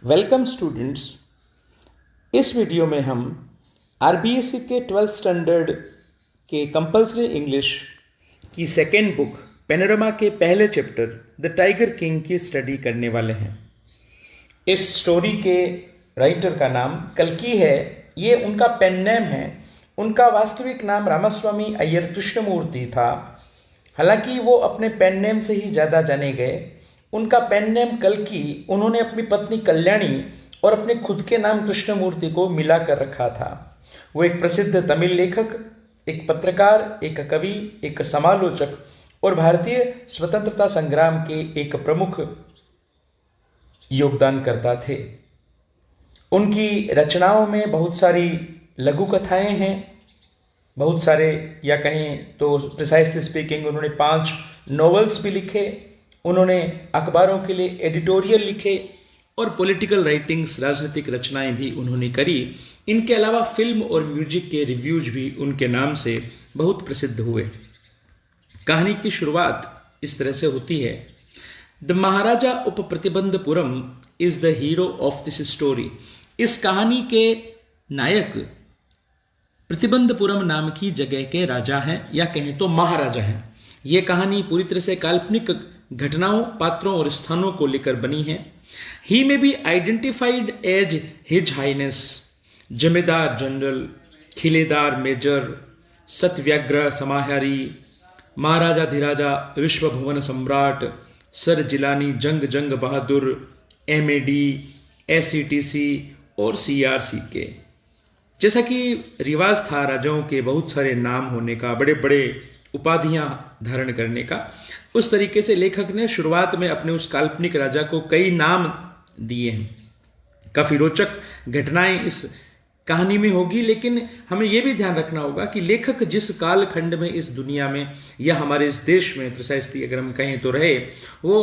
Welcome students. इस video में हम आरबीएससी के 12th स्टैंडर्ड के कंपलसरी इंग्लिश की सेकेंड बुक पेनोरमा के पहले चैप्टर द टाइगर किंग की स्टडी करने वाले हैं। इस स्टोरी के राइटर का नाम कल्की है। ये उनका पेन नेम है। उनका वास्तविक नाम रामास्वामी अय्यर कृष्णमूर्ति था। हालांकि वो अपने पेन नेम से ही ज़्यादा जाने गए। उनका पेन नेम कल्की उन्होंने अपनी पत्नी कल्याणी और अपने खुद के नाम कृष्णमूर्ति को मिला कर रखा था। वो एक प्रसिद्ध तमिल लेखक, एक पत्रकार, एक कवि, एक समालोचक और भारतीय स्वतंत्रता संग्राम के एक प्रमुख योगदानकर्ता थे। उनकी रचनाओं में बहुत सारी लघु कथाएं हैं, बहुत सारे, या कहें तो प्रिसाइसली स्पीकिंग उन्होंने 5 नॉवेल्स भी लिखे। उन्होंने अखबारों के लिए एडिटोरियल लिखे और पॉलिटिकल राइटिंग्स, राजनीतिक रचनाएं भी उन्होंने करी। इनके अलावा फिल्म और म्यूजिक के रिव्यूज भी उनके नाम से बहुत प्रसिद्ध हुए। कहानी की शुरुआत इस तरह से होती है। द महाराजा उप Pratibandapuram is the hero of this story. इस कहानी के नायक प्रतिबंधपुरम नाम की जगह के राजा हैं, या कहें तो महाराजा हैं। यह कहानी पूरी तरह से काल्पनिक घटनाओं, पात्रों और स्थानों को लेकर बनी है। He may be identified as his highness, Zamindar general, Khiledar major, Satyavyagrah Samahari, Maharaja Dhiraja, Vishwa Bhuvan सम्राट, सर जिलानी, जंग बहादुर, एमएडी, एसीटीसी और सीआरसी के। जैसा कि रिवाज था राजाओं के बहुत सारे नाम होने का, बड़े बड़े उपाधियां धारण करने का, उस तरीके से लेखक ने शुरुआत में अपने उस काल्पनिक राजा को कई नाम दिए हैं। काफी रोचक घटनाएं इस कहानी में होगी, लेकिन हमें यह भी ध्यान रखना होगा कि लेखक जिस कालखंड में इस दुनिया में या हमारे इस देश में प्रिसाइसली अगर हम कहें तो रहे, वो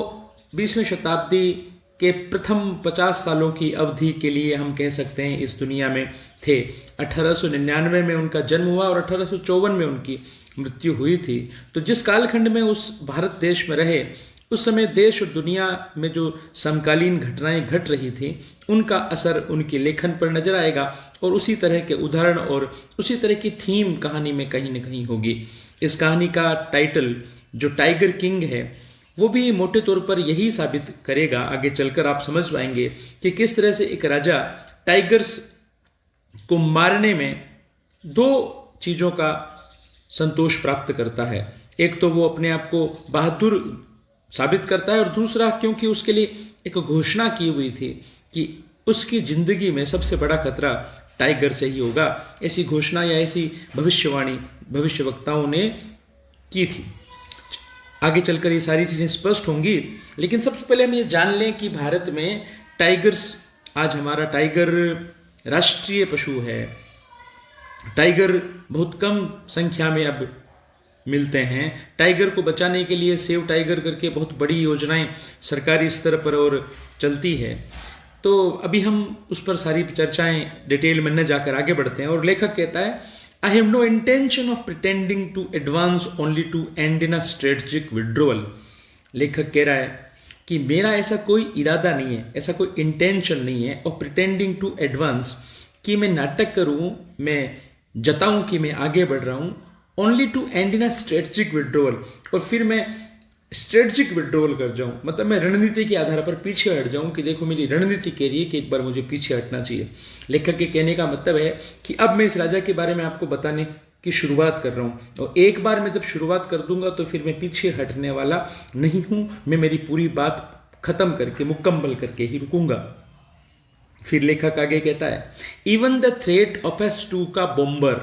20वीं शताब्दी के प्रथम 50 सालों की अवधि के लिए हम कह सकते हैं इस दुनिया में थे। 1899 में उनका जन्म हुआ और 1854 में उनकी मृत्यु हुई थी। तो जिस कालखंड में उस भारत देश में रहे, उस समय देश और दुनिया में जो समकालीन घटनाएं घट रही थी, उनका असर उनके लेखन पर नजर आएगा और उसी तरह के उदाहरण और उसी तरह की थीम कहानी में कहीं न कहीं होगी। इस कहानी का टाइटल जो टाइगर किंग है, वो भी मोटे तौर पर यही साबित करेगा। आगे चलकर आप समझ पाएंगे कि किस तरह से एक राजा टाइगर्स को मारने में 2 चीज़ों का संतोष प्राप्त करता है। एक तो वो अपने आप को बहादुर साबित करता है, और दूसरा क्योंकि उसके लिए एक घोषणा की हुई थी कि उसकी जिंदगी में सबसे बड़ा खतरा टाइगर से ही होगा। ऐसी घोषणा या ऐसी भविष्यवाणी भविष्यवक्ताओं ने की थी। आगे चलकर ये सारी चीज़ें स्पष्ट होंगी, लेकिन सबसे पहले हम ये जान लें कि भारत में टाइगर्स, आज हमारा टाइगर राष्ट्रीय पशु है। टाइगर बहुत कम संख्या में अब मिलते हैं। टाइगर को बचाने के लिए सेव टाइगर करके बहुत बड़ी योजनाएं सरकारी स्तर पर और चलती है। तो अभी हम उस पर सारी चर्चाएं डिटेल में न जाकर आगे बढ़ते हैं। और लेखक कहता है, I have no intention of pretending to advance only to end in a strategic withdrawal. लेखक कह रहा है कि मेरा ऐसा कोई इरादा नहीं है, ऐसा कोई इंटेंशन नहीं है ऑफ प्रिटेंडिंग टू एडवांस, कि मैं नाटक करूं, मैं जताऊं कि मैं आगे बढ़ रहा हूं, only to end in a strategic withdrawal, और फिर मैं स्ट्रेटेजिक विड्रोवल कर जाऊं, मतलब मैं रणनीति के आधार पर पीछे हट जाऊं कि देखो मेरी रणनीति कह रही है कि एक बार मुझे पीछे हटना चाहिए। लेखक के कहने का मतलब है कि अब मैं इस राजा के बारे में आपको बताने की शुरुआत कर रहा हूं, और एक बार मैं जब शुरुआत कर दूंगा तो फिर मैं पीछे हटने वाला नहीं हूं। मैं मेरी पूरी बात खत्म करके, मुकम्मल करके ही रुकूंगा। फिर लेखक आगे कहता है, even the threat of a Stuka bomber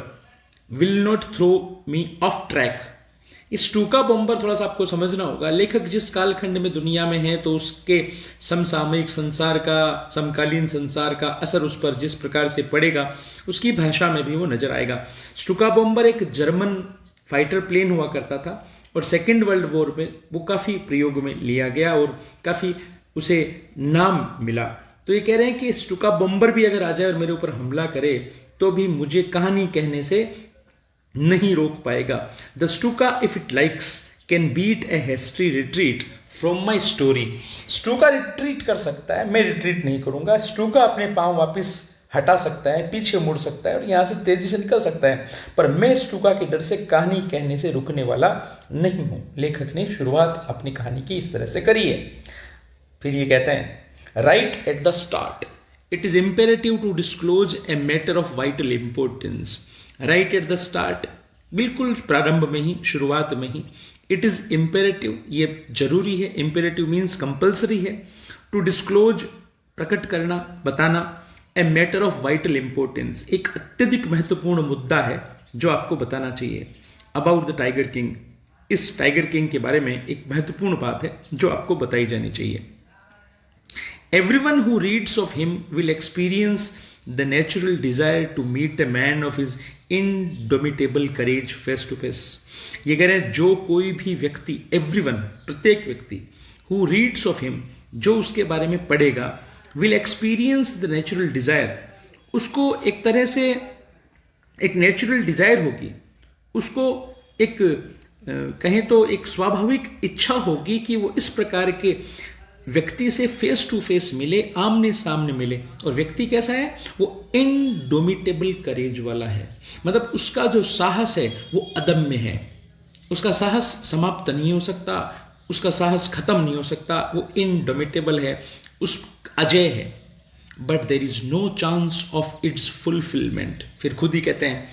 will not throw me off track. इस स्टूका बॉम्बर थोड़ा सा आपको समझना होगा। लेखक जिस कालखंड में दुनिया में है, तो उसके समसामयिक संसार का, समकालीन संसार का असर उस पर जिस प्रकार से पड़ेगा, उसकी भाषा में भी वो नजर आएगा। स्टूका बॉम्बर एक जर्मन फाइटर प्लेन हुआ करता था, और सेकेंड वर्ल्ड वॉर में वो काफ़ी प्रयोग में लिया गया और काफ़ी उसे नाम मिला। तो ये कह रहे हैं कि स्टूका बॉम्बर भी अगर आ जाए और मेरे ऊपर हमला करे, तो भी मुझे कहानी कहने से नहीं रोक पाएगा। The Stuka if it likes can beat a hasty retreat from my story. Stuka retreat कर सकता है, मैं रिट्रीट नहीं करूंगा। स्टूका अपने पांव वापस हटा सकता है, पीछे मुड़ सकता है और यहाँ से तेजी से निकल सकता है, पर मैं स्टूका के डर से कहानी कहने से रुकने वाला नहीं हूं। लेखक ने शुरुआत अपनी कहानी की इस तरह से करी है। फिर ये कहते हैं, right at the start it is imperative to disclose a matter of vital importance. Right at the start, बिल्कुल प्रारंभ में ही, शुरुआत में ही, इट इज इम्पेरेटिव, ये जरूरी है, इम्पेरेटिव मीन्स कंपल्सरी है, टू डिस्क्लोज प्रकट करना, बताना, ए मैटर ऑफ वाइटल इंपॉर्टेंस, एक अत्यधिक महत्वपूर्ण मुद्दा है जो आपको बताना चाहिए, अबाउट द टाइगर किंग, इस टाइगर किंग के बारे में एक महत्वपूर्ण बात है जो आपको बताई जानी चाहिए। Everyone who reads of him will experience the natural desire to meet a man of his indomitable courage face to face। ये कह रहे हैं जो कोई भी व्यक्ति, everyone, प्रत्येक व्यक्ति, who reads of him, जो उसके बारे में पढ़ेगा, will experience the natural desire, उसको एक तरह से एक नेचुरल डिजायर होगी, उसको एक कहें तो एक स्वाभाविक इच्छा होगी कि वो इस प्रकार के व्यक्ति से फेस टू फेस मिले, आमने सामने मिले। और व्यक्ति कैसा है? वो इनडोमिटेबल करेज वाला है, मतलब उसका जो साहस है वो अदम्य है, उसका साहस समाप्त नहीं हो सकता, उसका साहस खत्म नहीं हो सकता, वो इनडोमिटेबल है, उस अजय है। But there is no chance of its fulfilment. फिर खुद ही कहते हैं,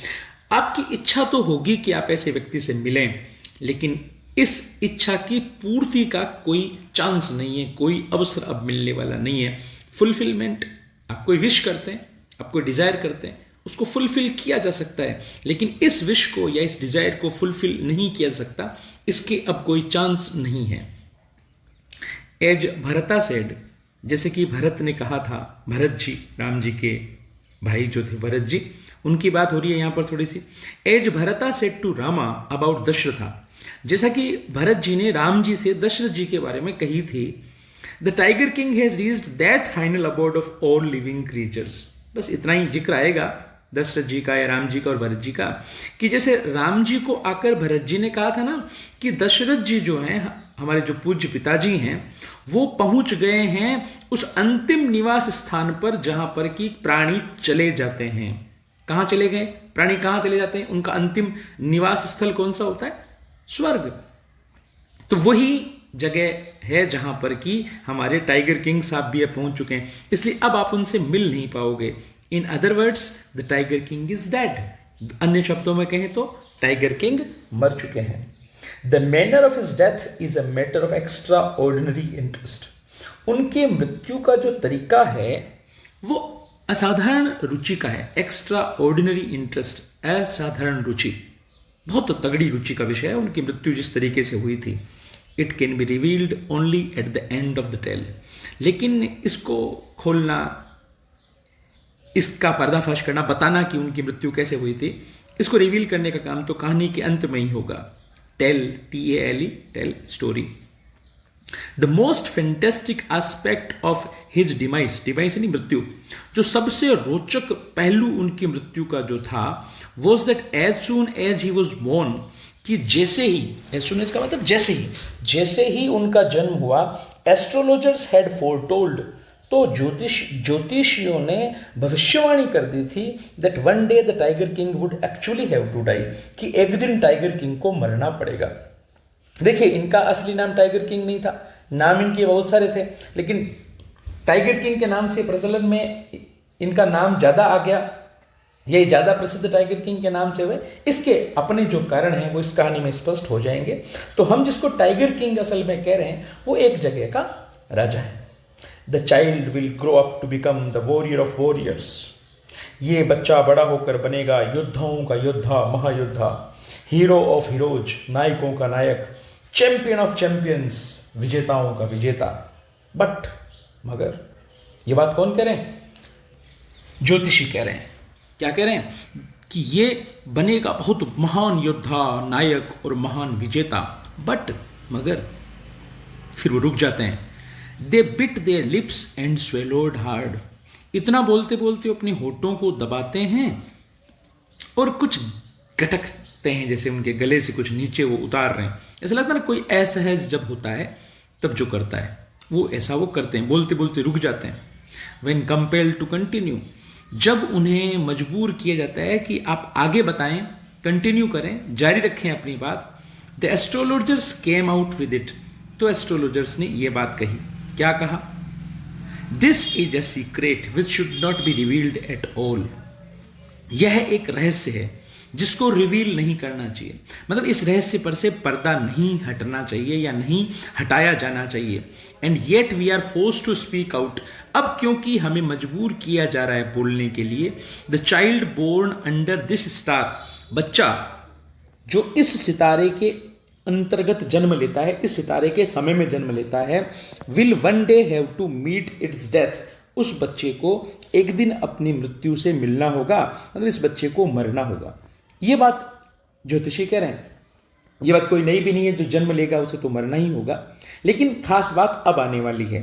आपकी इच्छा तो होगी कि आप ऐसे व्यक्ति से मिलें, लेकिन इस इच्छा की पूर्ति का कोई चांस नहीं है, कोई अवसर अब मिलने वाला नहीं है। फुलफिलमेंट, आप कोई विश करते हैं, आप कोई डिजायर करते हैं, उसको फुलफिल किया जा सकता है, लेकिन इस विश को या इस डिजायर को फुलफिल नहीं किया जा सकता, इसके अब कोई चांस नहीं है। एज भरता सेड, जैसे कि भरत ने कहा था, भरत जी, राम जी के भाई जो थे भरत जी, उनकी बात हो रही है यहां पर थोड़ी सी। As Bharata said to Rama about Dasharatha, जैसा कि भरत जी ने राम जी से दशरथ जी के बारे में कही थी, the tiger king has reached that final abode of all living creatures. बस इतना ही जिक्र आएगा दशरथ जी का या राम जी का और भरत जी का, कि जैसे राम जी को आकर भरत जी ने कहा था ना कि दशरथ जी जो हैं, हमारे जो पूज्य पिताजी हैं, वो पहुंच गए हैं उस अंतिम निवास स्थान पर जहां पर कि प्राणी चले जाते हैं। कहां चले गए प्राणी? कहां चले जाते हैं? उनका अंतिम निवास स्थल कौन सा होता है? स्वर्ग। तो वही जगह है जहां पर कि हमारे टाइगर किंग साहब भी पहुंच चुके हैं, इसलिए अब आप उनसे मिल नहीं पाओगे। In other words, the tiger king is dead. अन्य शब्दों में कहें तो टाइगर किंग मर चुके हैं। The manner of his death is a matter of extra ordinary interest. उनके मृत्यु का जो तरीका है वो असाधारण रुचि का है। एक्स्ट्रा ऑर्डिनरी इंटरेस्ट, असाधारण रुचि, बहुत तगड़ी रुचि का विषय है उनकी मृत्यु जिस तरीके से हुई थी। It can be revealed only at the end of the tale, लेकिन इसको खोलना, इसका पर्दाफाश करना, बताना कि उनकी मृत्यु कैसे हुई थी, इसको रिवील करने का काम तो कहानी के अंत में ही होगा। Tale, TALE, tale, story. The most fantastic aspect of his demise, demise यानी मृत्यु, जो सबसे रोचक पहलू उनकी मृत्यु का जो था, was that as soon as he was born, कि जैसे ही, as soon as का मतलब जैसे ही उनका जन्म हुआ, एस्ट्रोलॉजर्स हैड फोरटोल्ड, तो ज्योतिषियों ने भविष्यवाणी कर दी थी that one day the tiger king would actually have to die, कि एक दिन टाइगर किंग को मरना पड़ेगा। देखिए, इनका असली नाम टाइगर किंग नहीं था, नाम इनके बहुत सारे थे, लेकिन टाइगर किंग के नाम से प्रचलन में इनका नाम ज़्यादा आ गया, ये ज़्यादा प्रसिद्ध टाइगर किंग के नाम से हुए। इसके अपने जो कारण हैं वो इस कहानी में स्पष्ट हो जाएंगे। तो हम जिसको टाइगर किंग असल में कह रहे हैं वो एक जगह का राजा है। The child will grow up to become the warrior of warriors, ये बच्चा बड़ा होकर बनेगा योद्धाओं का योद्धा, महायोद्धा, हीरो ऑफ हीरोज, नायकों का नायक, चैंपियन ऑफ चैंपियंस, विजेताओं का विजेता। बट मगर ये बात कौन कह रहे हैं? ज्योतिषी कह रहे हैं। क्या कह रहे हैं? कि ये बनेगा बहुत महान योद्धा, नायक और महान विजेता। बट मगर फिर वो रुक जाते हैं। They bit their lips and swallowed hard, इतना बोलते बोलते अपने होठों को दबाते हैं और कुछ गटकते हैं, जैसे उनके गले से कुछ नीचे वो उतार रहे हैं। ऐसा लगता है ना कोई असहज जब होता है तब जो करता है वो ऐसा वो करते हैं, बोलते बोलते रुक जाते हैं। व्हेन कंपेल्ड टू कंटिन्यू, जब उन्हें मजबूर किया जाता है कि आप आगे बताएं, कंटिन्यू करें, जारी रखें अपनी बात। The astrologers came out with it, तो एस्ट्रोलॉजर्स ने ये बात कही, क्या कहा? This is a secret which should not be revealed at all, यह एक रहस्य है जिसको रिवील नहीं करना चाहिए, मतलब इस रहस्य पर से पर्दा नहीं हटना चाहिए या नहीं हटाया जाना चाहिए। And yet we are force to speak out, अब क्योंकि हमें मजबूर किया जा रहा है बोलने के लिए। The child born under this star, बच्चा जो इस सितारे के अंतर्गत जन्म लेता है, इस सितारे के समय में जन्म लेता है, will one day have to meet its death, उस बच्चे को एक दिन अपनी मृत्यु से मिलना होगा, मतलब इस बच्चे को मरना होगा। ये बात ज्योतिषी कह रहे हैं, ये बात कोई नई भी नहीं है, जो जन्म लेगा उसे तो मरना ही होगा। लेकिन खास बात अब आने वाली है।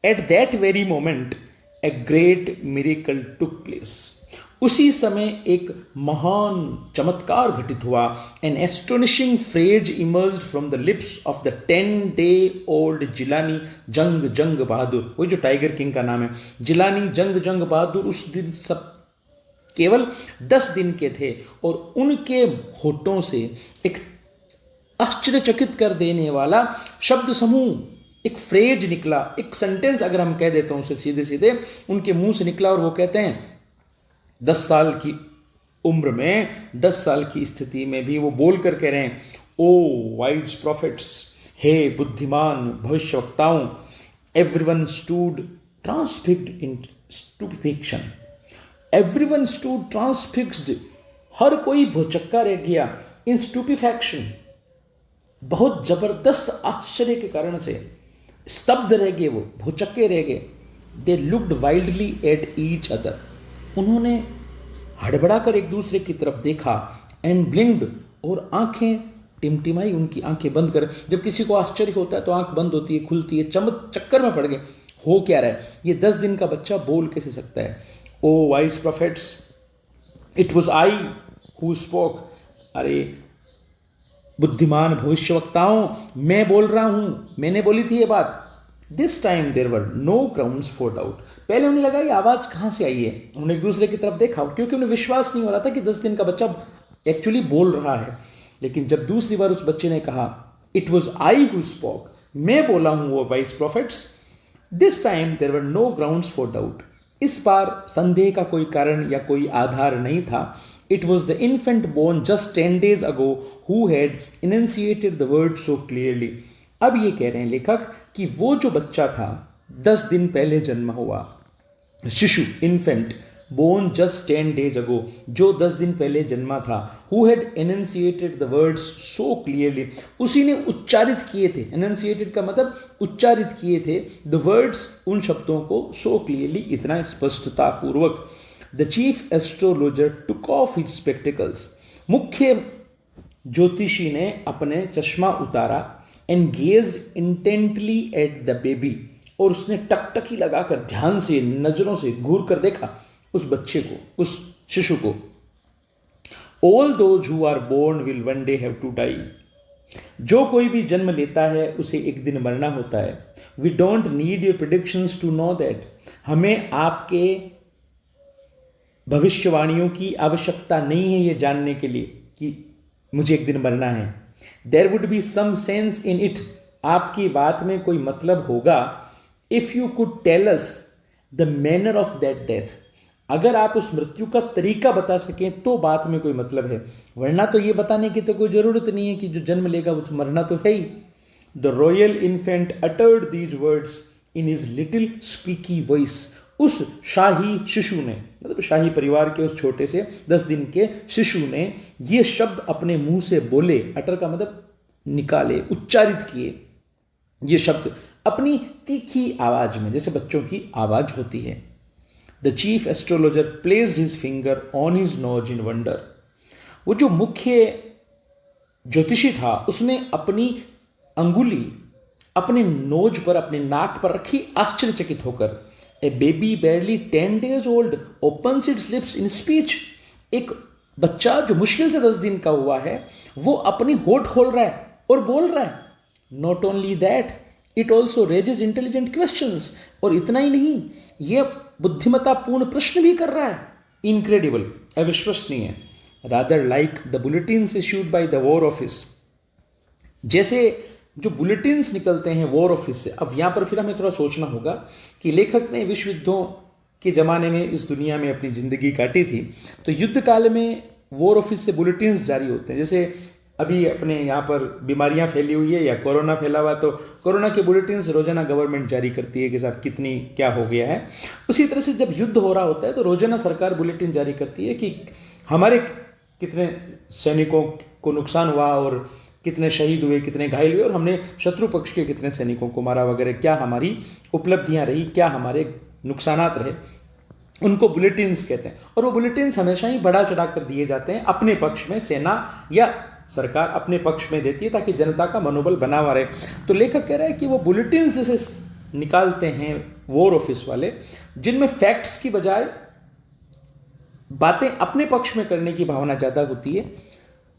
At that very moment a great miracle took place, उसी समय एक महान चमत्कार घटित हुआ। An astonishing phrase emerged from the lips of the 10-day old Jilani Jung Jung बहादुर, वही जो टाइगर किंग का नाम है, जिलानी जंग जंग बहादुर उस दिन सब केवल 10 दिन के थे, और उनके होठों से एक आश्चर्यचकित कर देने वाला शब्द समूह, एक फ्रेज निकला, एक सेंटेंस अगर हम कह देते हैं उसे सीधे सीधे उनके मुंह से निकला, और वो कहते हैं 10 साल की उम्र में, 10 साल की स्थिति में भी वो बोल कर कह रहे हैं, ओ वाइज प्रॉफिट्स, हे बुद्धिमान भविष्यवक्ताओं, एवरीवन स्टूड ट्रांसफिक्स्ड इन स्टुपिफिक्शन, एवरीवन स्टूड ट्रांसफिक्स्ड, हर कोई भौचक्का रह गया, इन स्टुपिफैक्शन, बहुत जबरदस्त आश्चर्य के कारण से स्तब्ध रह गए, वो भौचक्के रह गए। They looked wildly at each other, उन्होंने हड़बड़ा कर एक दूसरे की तरफ देखा। एंड ब्लिंक्ड, और आंखें टिमटिमाई, उनकी आंखें बंद कर, जब किसी को आश्चर्य होता है तो आंख बंद होती है, खुलती है, चक्कर में पड़ गए, हो क्या रहा है, ये 10 दिन का बच्चा बोल कैसे सकता है? O wise prophets, it was I who spoke, अरे बुद्धिमान भविष्यवक्ताओं, मैं बोल रहा हूं, मैंने बोली थी ये बात। This time there were no grounds for doubt, पहले उन्हें लगा ये आवाज़ कहाँ से आई है, उन्होंने एक दूसरे की तरफ देखा, क्योंकि उन्हें विश्वास नहीं हो रहा था कि 10 दिन का बच्चा एक्चुअली बोल रहा है। लेकिन जब दूसरी बार उस बच्चे ने कहा, it was I who spoke, मैं बोला हूँ वो wise prophets, this time there were no grounds for doubt, इस बार संदेह का कोई कारण या कोई आधार नहीं था। It was the infant born just 10 days ago who had enunciated the word so clearly, अब ये कह रहे हैं लेखक कि वो जो बच्चा था 10 दिन पहले जन्म हुआ, शिशु, infant born just 10 days ago, जो 10 दिन पहले जन्मा था, who had enunciated the words so clearly, उसी ने उच्चारित किए थे, एनंसिएटेड का मतलब उच्चारित किए थे, द वर्ड्स, उन शब्दों को, सो क्लियरली, इतना स्पष्टता पूर्वक। The chief astrologer took off his spectacles, मुख्य ज्योतिषी ने अपने चश्मा उतारा, and gazed intently at the baby, और उसने टकटकी लगाकर ध्यान से, नजरों से घूर कर देखा उस बच्चे को, उस शिशु को। All those who are born will one day have to die, जो कोई भी जन्म लेता है उसे एक दिन मरना होता है। We don't need your predictions to know that, हमें आपके भविष्यवाणियों की आवश्यकता नहीं है ये जानने के लिए कि मुझे एक दिन मरना है। There would be some sense in it, आपकी बात में कोई मतलब होगा। If you could tell us the manner of that death, अगर आप उस मृत्यु का तरीका बता सकें तो बात में कोई मतलब है, वरना तो ये बताने की तो कोई जरूरत नहीं है कि जो जन्म लेगा उसे मरना तो है ही। The royal infant uttered these words in his little squeaky voice, उस शाही शिशु ने, मतलब शाही परिवार के उस छोटे से 10 दिन के शिशु ने ये शब्द अपने मुंह से बोले, अटर का मतलब निकाले, उच्चारित किए ये शब्द अपनी तीखी आवाज में, जैसे बच्चों की आवाज होती है। The chief astrologer placed his finger on his nose in wonder, वो जो मुख्य ज्योतिषी था उसने अपनी अंगुली अपने नोज पर, अपने नाक पर रखी, आश्चर्यचकित होकर। A baby barely 10 days old opens its lips in speech, एक बच्चा जो मुश्किल से 10 दिन का हुआ है वो अपनी होठ खोल रहा है और बोल रहा है। Not only that, it also raises intelligent questions, और इतना ही नहीं, ये बुद्धिमत्तापूर्ण प्रश्न भी कर रहा है। इनक्रेडिबल, अविश्वसनीय। Rather like the bulletins issued by the war office, जैसे जो बुलेटिन्स निकलते हैं वॉर ऑफिस से। अब यहाँ पर फिर हमें थोड़ा सोचना होगा कि लेखक ने विश्व युद्धों के ज़माने में इस दुनिया में अपनी ज़िंदगी काटी थी, तो युद्ध काल में वॉर ऑफिस से बुलेटिन्स जारी होते हैं। जैसे अभी अपने यहाँ पर बीमारियाँ फैली हुई है या कोरोना फैला हुआ, तो कोरोना के बुलेटिन्स रोजाना गवर्नमेंट जारी करती है कि साहब कितनी क्या हो गया है। उसी तरह से जब युद्ध हो रहा होता है तो रोजाना सरकार बुलेटिन जारी करती है कि हमारे कितने सैनिकों को नुकसान हुआ और कितने शहीद हुए, कितने घायल हुए, और हमने शत्रु पक्ष के कितने सैनिकों को मारा वगैरह, क्या हमारी उपलब्धियां रही, क्या हमारे नुकसानात रहे, उनको बुलेटिन्स कहते हैं। और वो बुलेटिन्स हमेशा ही बढ़ा चढ़ा कर दिए जाते हैं अपने पक्ष में, सेना या सरकार अपने पक्ष में देती है ताकि जनता का मनोबल बना हुआ रहे। तो लेखक कह रहा है कि वो बुलेटिन्स जैसे निकालते हैं वॉर ऑफिस वाले, जिनमें फैक्ट्स की बजाय बातें अपने पक्ष में करने की भावना ज़्यादा होती है,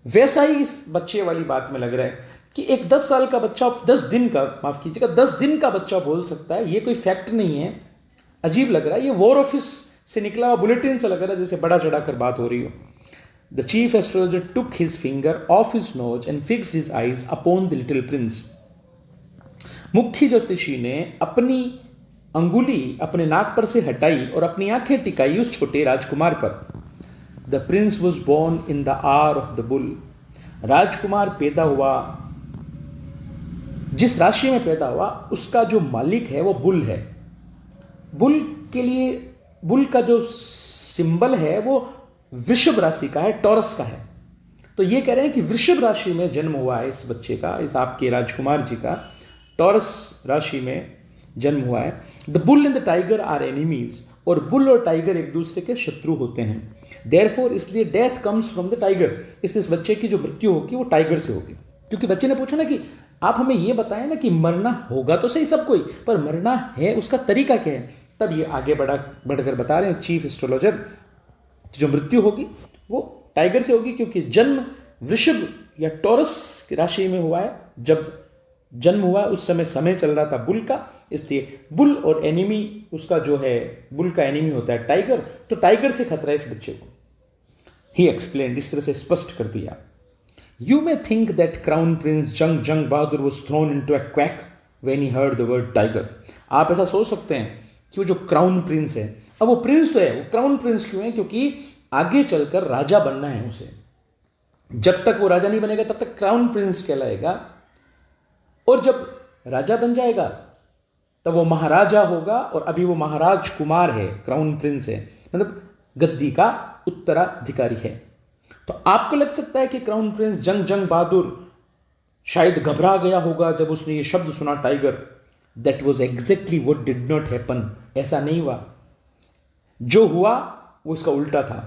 वैसा ही इस बच्चे वाली बात में लग रहा है कि एक 10 साल का बच्चा, 10 दिन का, माफ कीजिएगा, 10 दिन का बच्चा बोल सकता है, ये कोई फैक्ट नहीं है। अजीब लग रहा है, ये वॉर ऑफिस से निकला हुआ बुलेटिन से लग रहा है जैसे बड़ा चढ़ा कर बात हो रही हो। The chief astrologer took his finger of his nose and fixed his eyes upon the little Prince. मुख्य ज्योतिषी ने अपनी अंगुली अपने नाक पर से हटाई और अपनी आंखें टिकाई उस छोटे राजकुमार पर। The prince was born in the hour of the bull. राजकुमार पैदा हुआ, जिस राशि में पैदा हुआ उसका जो मालिक है वो बुल है। बुल के लिए, बुल का जो सिंबल है वो वृषभ राशि का है, टॉरस का है। तो ये कह रहे हैं कि वृषभ राशि में जन्म हुआ है इस बच्चे का, इस आपके राजकुमार जी का टॉरस राशि में जन्म हुआ है। The bull and the tiger are enemies, और बुल और टाइगर एक दूसरे के शत्रु होते हैं। देयरफॉर, इसलिए death comes from the tiger, इसलिए इस बच्चे की जो मृत्यु होगी वो टाइगर से होगी। क्योंकि बच्चे ने पूछा ना कि आप हमें ये बताएं ना कि मरना होगा तो सही सब कोई, पर मरना है उसका तरीका क्या है। तब ये आगे बढ़कर बता रहे हैं चीफ एस्ट्रोलॉजर, जो मृत्यु होगी वो टाइगर से होगी, क्योंकि जन्म वृषभ या टॉरस की राशि में हुआ है। जब जन्म हुआ उस समय चल रहा था बुल का, इसलिए बुल और एनिमी उसका जो है, बुल का एनिमी होता है टाइगर, तो टाइगर से खतरा है इस बच्चे को। ही एक्सप्लेन्ड, इस तरह से स्पष्ट कर दिया। You may think that crown prince Jung Bahadur was thrown into a quake when he heard the word tiger. आप ऐसा सोच सकते हैं कि वो जो क्राउन प्रिंस है, अब वो प्रिंस तो है, वो क्राउन प्रिंस क्यों है, क्योंकि आगे चलकर राजा बनना है उसे। जब तक वो राजा नहीं बनेगा तब तक क्राउन प्रिंस कहलाएगा, और जब राजा बन जाएगा तब वो महाराजा होगा, और अभी वो महाराज कुमार है, क्राउन प्रिंस है, मतलब गद्दी का उत्तराधिकारी है। तो आपको लग सकता है कि क्राउन प्रिंस जंग बहादुर शायद घबरा गया होगा जब उसने ये शब्द सुना tiger. That was exactly what did not happen, ऐसा नहीं हुआ। जो हुआ वो इसका उल्टा था।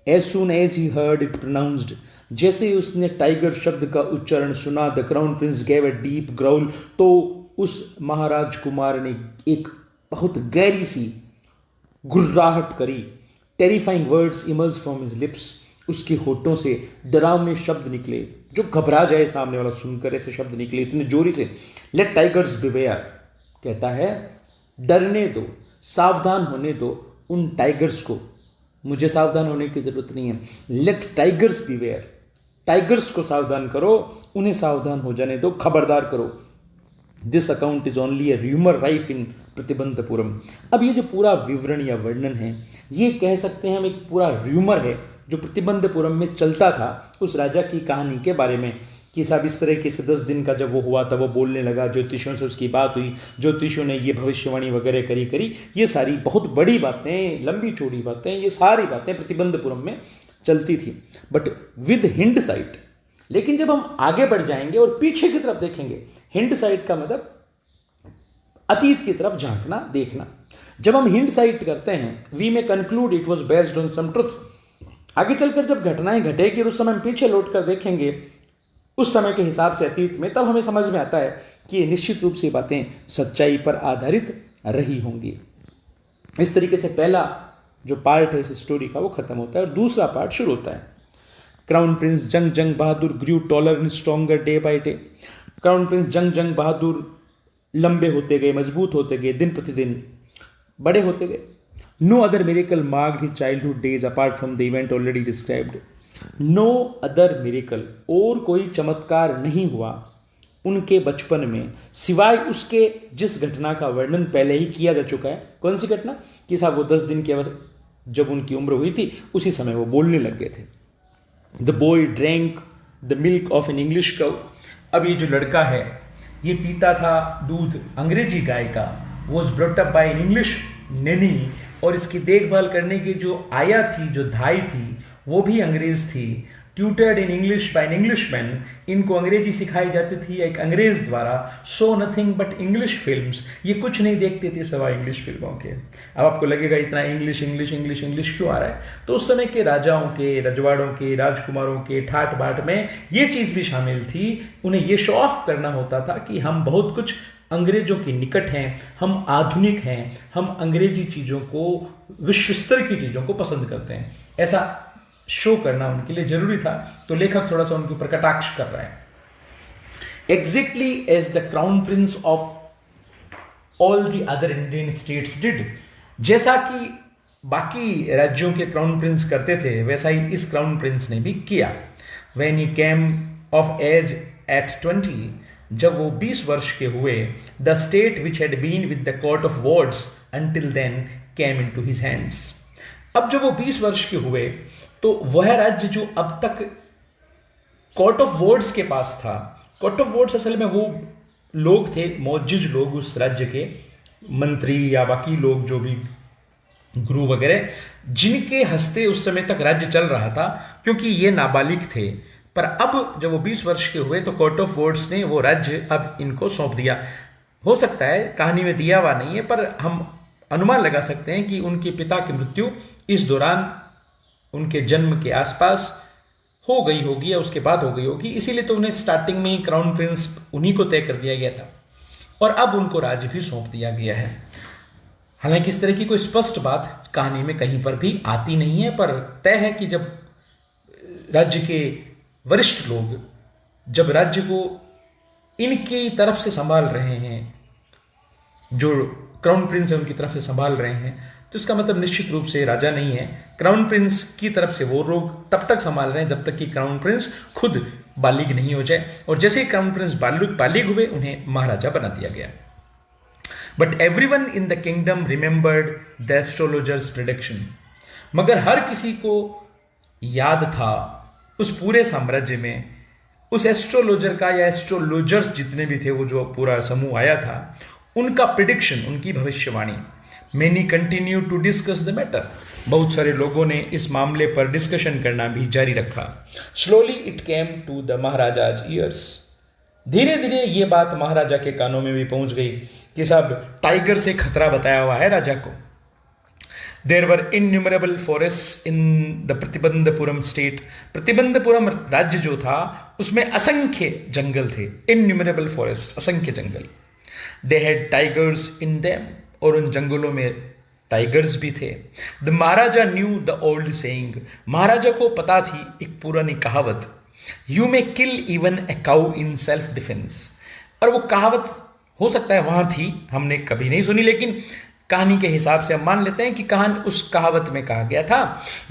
As soon as he heard it pronounced, जैसे ही उसने टाइगर शब्द का उच्चारण सुना, the crown prince gave a deep growl, तो उस महाराज कुमार ने एक बहुत गहरी सी गुर्राहट करी। Terrifying words emerge from his lips, उसके होठों से डरावने शब्द निकले, जो घबरा जाए सामने वाला सुनकर, ऐसे शब्द निकले इतने जोरी से। लेट टाइगर्स बिवेयर, कहता है डरने दो, सावधान होने दो उन टाइगर्स को, मुझे सावधान होने की जरूरत नहीं है। लेट टाइगर्स बिवेयर, टाइगर्स को सावधान करो, उन्हें सावधान हो जाने दो, खबरदार करो। This account is only a rumour rife in Pratibandapuram. अब ये जो पूरा विवरण या वर्णन है, ये कह सकते हैं हम एक पूरा र्यूमर है जो प्रतिबंधपुरम में चलता था उस राजा की कहानी के बारे में, कि साहब इस तरीके से 10 दिन का जब वो हुआ तब वो बोलने लगा, ज्योतिषियों से उसकी बात हुई, ज्योतिषियों ने ये भविष्यवाणी वगैरह करी, ये सारी बहुत बड़ी बातें, लंबी चौड़ी बातें, ये सारी बातें प्रतिबंधपुरम में चलती थी, बट विद हिंड साइट। लेकिन जब हम आगे बढ़ जाएंगे और पीछे की तरफ देखेंगे, हिंड साइट का मतलब अतीत की तरफ झांकना, देखना। जब हम हिंड साइट करते हैं, we may conclude it was based on some truth. आगे चलकर जब घटनाएं घटेगी और उस समय हम पीछे लौट कर देखेंगे उस समय के हिसाब से अतीत में, तब हमें समझ में आता है कि ये निश्चित रूप से बातें सच्चाई पर आधारित रही होंगी। इस तरीके से पहला जो पार्ट है इस स्टोरी का वो खत्म होता है और दूसरा पार्ट शुरू होता है। Crown prince Jung Bahadur grew taller and stronger day by day. Crown prince Jung Bahadur लंबे होते गए, मजबूत होते गए, दिन प्रतिदिन बड़े होते गए। No other miracle marked his childhood days apart from the event already described. No other miracle, और कोई चमत्कार नहीं हुआ उनके बचपन में सिवाय उसके जिस घटना का वर्णन पहले ही किया जा चुका है। कौन सी घटना? कि साहब वो 10 दिन के जब उनकी उम्र हुई थी उसी समय वो बोलने लग गए थे। The boy drank the milk of an English cow. अब ये जो लड़का है ये पीता था दूध अंग्रेजी गाय का। Was brought up by an English Naini, और इसकी देखभाल करने की जो आया थी, जो धाई थी, वो भी अंग्रेज थी। Tutored in English by an Englishman, इनको अंग्रेजी सिखाई जाती थी एक अंग्रेज द्वारा। So nothing but English films, ये कुछ नहीं देखते थे सवाए इंग्लिश फिल्मों के। अब आपको लगेगा इतना इंग्लिश इंग्लिश इंग्लिश इंग्लिश क्यों आ रहा है? तो उस समय के राजाओं के, रजवाड़ों के, राजकुमारों के ठाट बाट में ये चीज़ भी शामिल थी। उन्हें ये शो ऑफ करना होता था कि हम बहुत कुछ अंग्रेजों के निकट हैं, हम आधुनिक हैं, हम अंग्रेजी चीज़ों को, विश्व स्तर की चीज़ों को पसंद करते हैं। ऐसा शो करना उनके लिए जरूरी था। तो लेखक थोड़ा सा उनके ऊपर कटाक्ष कर रहा है। Exactly as the crown prince of all the other Indian states did, जैसा कि बाकी राज्यों के क्राउन प्रिंस करते थे वैसा ही इस क्राउन प्रिंस ने भी किया। When he came of age at 20, जब वो 20 वर्ष के हुए, the state which had been with the court of wards until then came into his hands. अब जब वो 20 वर्ष के हुए तो वह राज्य जो अब तक कोर्ट ऑफ वॉर्ड्स के पास था, कोर्ट ऑफ वॉर्ड्स असल में वो लोग थे, मौजूद लोग उस राज्य के, मंत्री या बाकी लोग जो भी गुरु वगैरह, जिनके हस्ते उस समय तक राज्य चल रहा था, क्योंकि ये नाबालिग थे। पर अब जब वो 20 वर्ष के हुए तो कोर्ट ऑफ वॉर्ड्स ने वो राज्य अब इनको सौंप दिया। हो सकता है कहानी में दिया हुआ नहीं है, पर हम अनुमान लगा सकते हैं कि उनके पिता की मृत्यु इस दौरान, उनके जन्म के आसपास हो गई होगी या उसके बाद हो गई होगी, इसीलिए तो उन्हें स्टार्टिंग में ही क्राउन प्रिंस उन्हीं को तय कर दिया गया था और अब उनको राज्य भी सौंप दिया गया है। हालांकि इस तरह की कोई स्पष्ट बात कहानी में कहीं पर भी आती नहीं है, पर तय है कि जब राज्य के वरिष्ठ लोग जब राज्य को इनकी तरफ से संभाल रहे हैं, जो क्राउन प्रिंस है उनकी तरफ से संभाल रहे हैं, तो इसका मतलब निश्चित रूप से राजा नहीं है। क्राउन प्रिंस की तरफ से वो लोग तब तक संभाल रहे हैं जब तक कि क्राउन प्रिंस खुद बालिग नहीं हो जाए, और जैसे ही क्राउन प्रिंस बालिग हुए उन्हें महाराजा बना दिया गया। But everyone in the kingdom remembered the astrologers prediction, मगर हर किसी को याद था उस पूरे साम्राज्य में उस एस्ट्रोलॉजर का, या एस्ट्रोलॉजर्स जितने भी थे, वो जो पूरा समूह आया था, उनका प्रिडिक्शन, उनकी भविष्यवाणी। Many continue to discuss the matter, बहुत सारे लोगों ने इस मामले पर डिस्कशन करना भी जारी रखा। Slowly it came to the महाराजा's ears, धीरे धीरे ये बात महाराजा के कानों में भी पहुंच गई कि साहब टाइगर से खतरा बताया हुआ है राजा को। There were innumerable forests in the Pratibandapuram state, Pratibandapuram राज्य जो था उसमें असंख्य जंगल थे, innumerable forest, असंख्य जंगल। They had tigers in them, और उन जंगलों में टाइगर्स भी थे। The Maharaja knew the old saying, Maharaja को पता थी एक पुरानी कहावत, you may kill even a cow in self defence. और वो कहावत हो सकता है वहाँ थी, हमने कभी नहीं सुनी, लेकिन कहानी के हिसाब से हम मान लेते हैं कि कहानी उस कहावत में कहा गया था,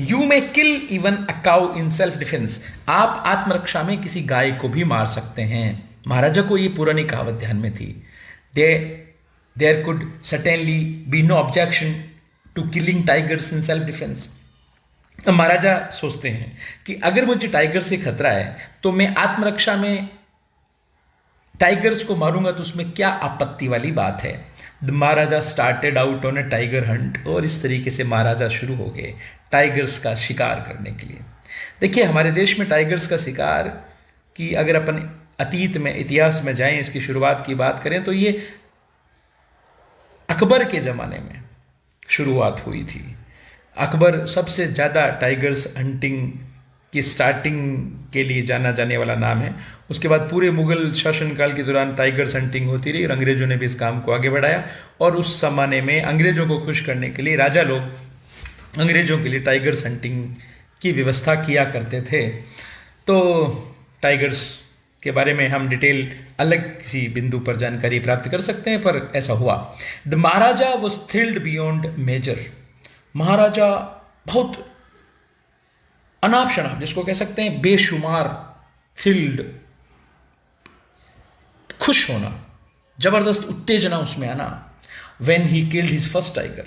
you may kill even a cow in self defence, आप आत्मरक्षा में किसी गाय को भी मार सकते हैं। महाराजा को ये पुरानी कहावत ध्यान में थी। There could certainly be no objection to killing tigers in self defense. तो महाराजा सोचते हैं कि अगर मुझे टाइगर से खतरा है तो मैं आत्मरक्षा में टाइगर्स को मारूंगा तो उसमें क्या आपत्ति वाली बात है। The Maharaja started out on A tiger Hunt, और इस तरीके से महाराजा शुरू हो गए टाइगर्स का शिकार करने के लिए। देखिए हमारे देश में टाइगर्स का शिकार की अगर अपन अतीत में, इतिहास में जाएं, इसकी शुरुआत की बात करें तो ये अकबर के ज़माने में शुरुआत हुई थी। अकबर सबसे ज़्यादा टाइगर्स हंटिंग की स्टार्टिंग के लिए जाना जाने वाला नाम है। उसके बाद पूरे मुगल शासनकाल के दौरान टाइगर्स हंटिंग होती रही और अंग्रेज़ों ने भी इस काम को आगे बढ़ाया, और उस ज़माने में अंग्रेज़ों को खुश करने के लिए राजा लोग अंग्रेज़ों के लिए टाइगर्स हंटिंग की व्यवस्था किया करते थे। तो टाइगर्स के बारे में हम डिटेल अलग किसी बिंदु पर जानकारी प्राप्त कर सकते हैं, पर ऐसा हुआ। The Maharaja was thrilled beyond measure. Maharaja बहुत अनाप शनाप, जिसको कह सकते हैं बेशुमार, थ्रिल्ड, खुश होना, जबरदस्त उत्तेजना उसमें आना। When he killed his first tiger,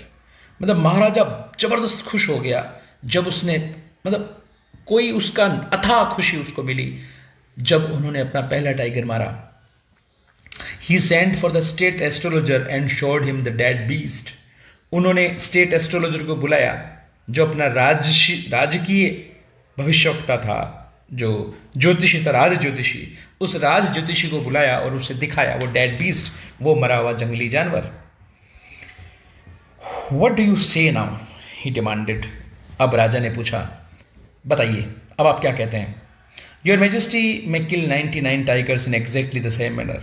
मतलब महाराजा जबरदस्त खुश हो गया जब उसने, मतलब कोई उसका अथाह खुशी उसको मिली जब उन्होंने अपना पहला टाइगर मारा। He sent for the state astrologer and showed him the dead beast. उन्होंने स्टेट एस्ट्रोलॉजर को बुलाया, जो अपना राजकीय भविष्यवक्ता था, जो ज्योतिषी था, राज ज्योतिषी, उस राज ज्योतिषी को बुलाया और उसे दिखाया वो डेड बीस्ट, वो मरा हुआ जंगली जानवर। What do you say now? He demanded. अब राजा ने पूछा, बताइए अब आप क्या कहते हैं? Your Majesty may kill 99 tigers in exactly the same manner.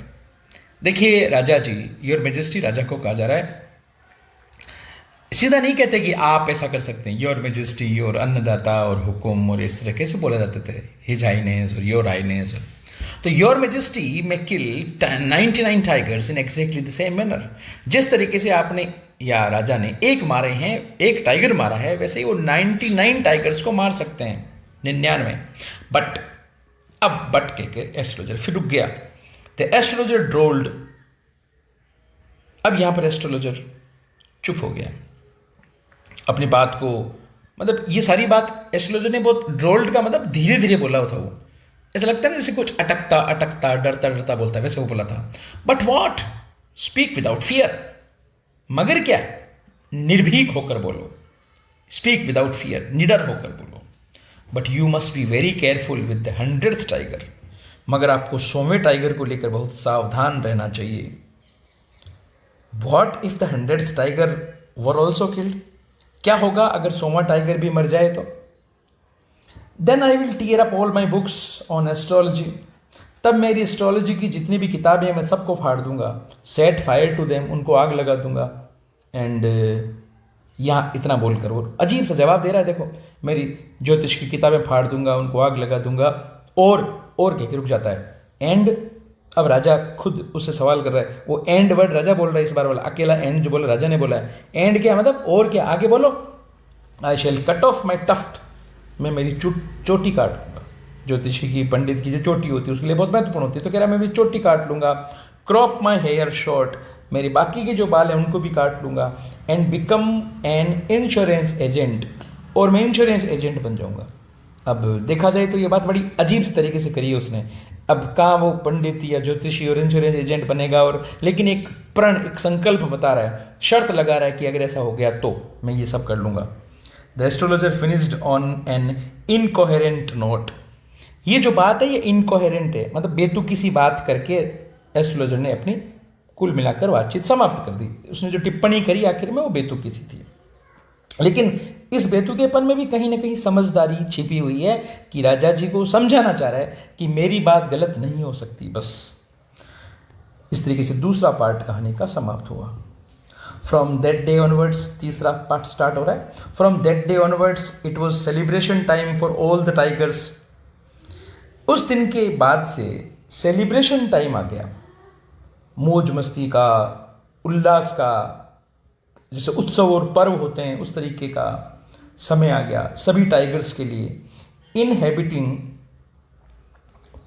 देखिए राजा जी, Your Majesty राजा को कहा जा रहा है, सीधा नहीं कहते कि आप ऐसा कर सकते हैं, योर मेजेस्टी और अन्नदाता और हुक्म और इस तरह कैसे बोला जाते थे, हिज हाइनेस और योर हाइनेस। तो योर मेजेस्टी में किल 99 tigers in exactly the same manner. जिस तरीके से आपने या राजा ने एक टाइगर मारा है, वैसे ही वो 99 टाइगर्स को मार सकते हैं, 99। बट अब बट कह के एस्ट्रोलॉजर फिर रुक गया। The astrologer drooled. अब यहां पर एस्ट्रोलॉजर चुप हो गया अपनी बात को, मतलब ये सारी बात एस्ट्रोलॉजर ने बहुत ड्रोल्ड का मतलब धीरे धीरे बोला था। वो ऐसा लगता है ना जैसे कुछ अटकता अटकता डरता डरता बोलता है, वैसे वो बोला था। But what, speak without fear. मगर क्या, निर्भीक होकर बोलो, स्पीक विदाउट फियर, निडर होकर बोलो। But you must be very careful with the 100th tiger. मगर आपको 100वें टाइगर को लेकर बहुत सावधान रहना चाहिए। What if the 100th tiger were also killed. क्या होगा अगर 100वां टाइगर भी मर जाए तो? Then I will tear up all my books on astrology. तब मेरी एस्ट्रोलॉजी की जितनी भी किताबें हैं मैं सबको फाड़ दूंगा। सेट फायर टू देम, उनको आग लगा दूंगा। एंड यहाँ इतना बोलकर वो अजीब सा जवाब दे रहा है, देखो मेरी ज्योतिष की किताबें फाड़ दूंगा, उनको आग लगा दूंगा, और कह के रुक जाता है। एंड अब राजा खुद उससे सवाल कर रहा है, वो एंड वर्ड राजा बोल रहा है इस बार वाला, अकेला एंड जो बोला राजा ने बोला है। एंड क्या मतलब और क्या, आगे बोलो। I shall cut off my tuft. मैं मेरी चोटी काट लूँगा। ज्योतिषी की, पंडित की जो चोटी होती है उसके लिए बहुत महत्वपूर्ण होती है, तो कह रहा मैं भी चोटी काट लूँगा। क्रॉप माई हेयर शॉर्ट, मेरी बाकी के जो बाल हैं उनको भी काट लूँगा। And become an insurance agent, और मैं इंश्योरेंस एजेंट बन जाऊँगा। अब देखा जाए तो ये बात बड़ी अजीब सी तरीके से करी है उसने। अब कहाँ वो पंडित या ज्योतिषी और इंश्योरेंस एजेंट बनेगा, और लेकिन एक प्रण, एक संकल्प बता रहा है, शर्त लगा रहा है कि अगर ऐसा हो गया तो मैं ये सब कर लूँगा। The astrologer finished on an incoherent note. ये जो बात है ये इनकोहेरेंट है, मतलब बेतुकी सी बात करके एस्ट्रोलॉजर ने अपनी कुल मिलाकर बातचीत समाप्त कर दी। उसने जो टिप्पणी करी आखिर में वो बेतुकी सी थी, लेकिन इस बेतुकेपन में भी कहीं ना कहीं समझदारी छिपी हुई है कि राजा जी को समझाना चाह रहा है कि मेरी बात गलत नहीं हो सकती। बस इस तरीके से दूसरा पार्ट कहानी का समाप्त हुआ। फ्रॉम दैट डे ऑनवर्ड्स, तीसरा पार्ट स्टार्ट हो रहा है। From that day onwards it was celebration time for all the tigers. उस दिन के बाद से सेलिब्रेशन टाइम आ गया, मौज मस्ती का, उल्लास का, जैसे उत्सव और पर्व होते हैं उस तरीके का समय आ गया सभी टाइगर्स के लिए। इनहेबिटिंग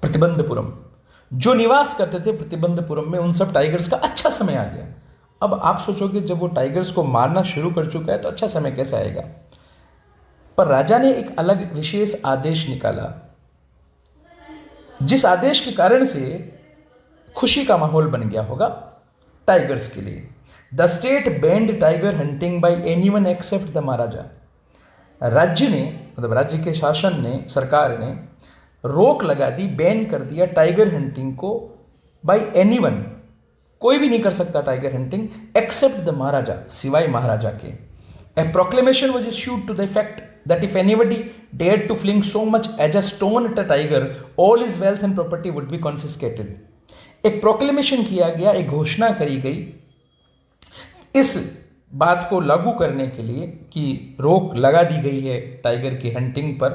प्रतिबंधपुरम, जो निवास करते थे प्रतिबंधपुरम में, उन सब टाइगर्स का अच्छा समय आ गया। अब आप सोचोगे जब वो टाइगर्स को मारना शुरू कर चुका है तो अच्छा समय कैसे आएगा? पर राजा ने एक अलग विशेष आदेश निकाला, जिस आदेश के कारण से खुशी का माहौल बन गया होगा टाइगर्स के लिए। The state banned tiger hunting by anyone except the Maharaja. राज्य ने, मतलब राज्य के शासन ने, सरकार ने रोक लगा दी, बैन कर दिया टाइगर हंटिंग को बाई एनीवन, कोई भी नहीं कर सकता tiger hunting except the Maharaja, सिवाय महाराजा के। A proclamation was issued to the effect that if anybody dared to fling so much as a stone at a tiger, all his wealth and property would be confiscated. एक proclamation किया गया, एक घोषणा करी गई इस बात को लागू करने के लिए कि रोक लगा दी गई है टाइगर की हंटिंग पर,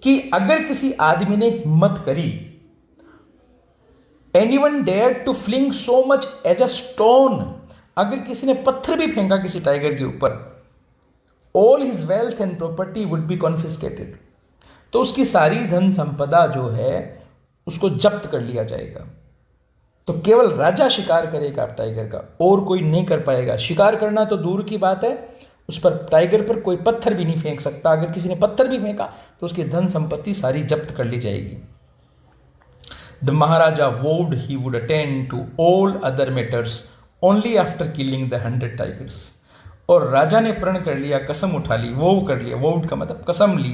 कि अगर किसी आदमी ने हिम्मत करी anyone dare to fling so much as a stone, अगर किसी ने पत्थर भी फेंका किसी टाइगर के ऊपर, all his wealth and property would be confiscated, तो उसकी सारी धन संपदा जो है उसको जब्त कर लिया जाएगा। तो केवल राजा शिकार करेगा टाइगर का, और कोई नहीं कर पाएगा। शिकार करना तो दूर की बात है, उस पर टाइगर पर कोई पत्थर भी नहीं फेंक सकता। अगर किसी ने पत्थर भी फेंका तो उसकी धन संपत्ति सारी जब्त कर ली जाएगी। The Maharaja vowed he would attend to all other matters only after killing the 100 tigers. और राजा ने प्रण कर लिया, कसम उठा ली, वोव कर लिया, वोव्ड का मतलब कसम ली,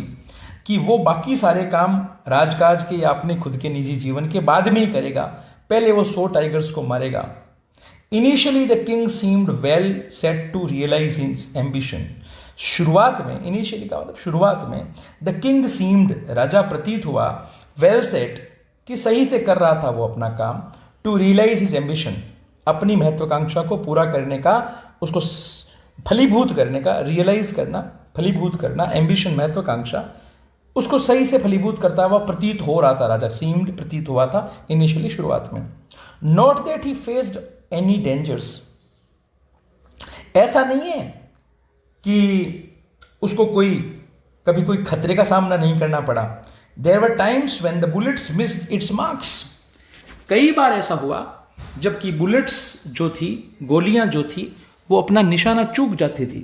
कि वो बाकी सारे काम राजकाज के या अपने खुद के निजी जीवन के बाद में ही करेगा, पहले वो 100 टाइगर्स को मारेगा। Initially the king seemed well set to realise his ambition. शुरुआत में, इनिशियली का मतलब शुरुआत में, द किंग सीम्ड, राजा प्रतीत हुआ, वेल सेट, कि सही से कर रहा था वो अपना काम, टू रियलाइज हिज एम्बिशन, अपनी महत्वाकांक्षा को पूरा करने का, उसको फलीभूत करने का, रियलाइज करना, फलीभूत करना, एम्बिशन महत्वाकांक्षा, उसको सही से फलीभूत करता हुआ प्रतीत हो रहा था राजा, सीम्ड प्रतीत हुआ था इनिशियली शुरुआत में। Not that he faced any dangers, ऐसा नहीं है कि उसको कभी कोई खतरे का सामना नहीं करना पड़ा। There were times when the bullets missed its marks, कई बार ऐसा हुआ जबकि बुलेट्स जो थी, गोलियां जो थी, वो अपना निशाना चूक जाती थी।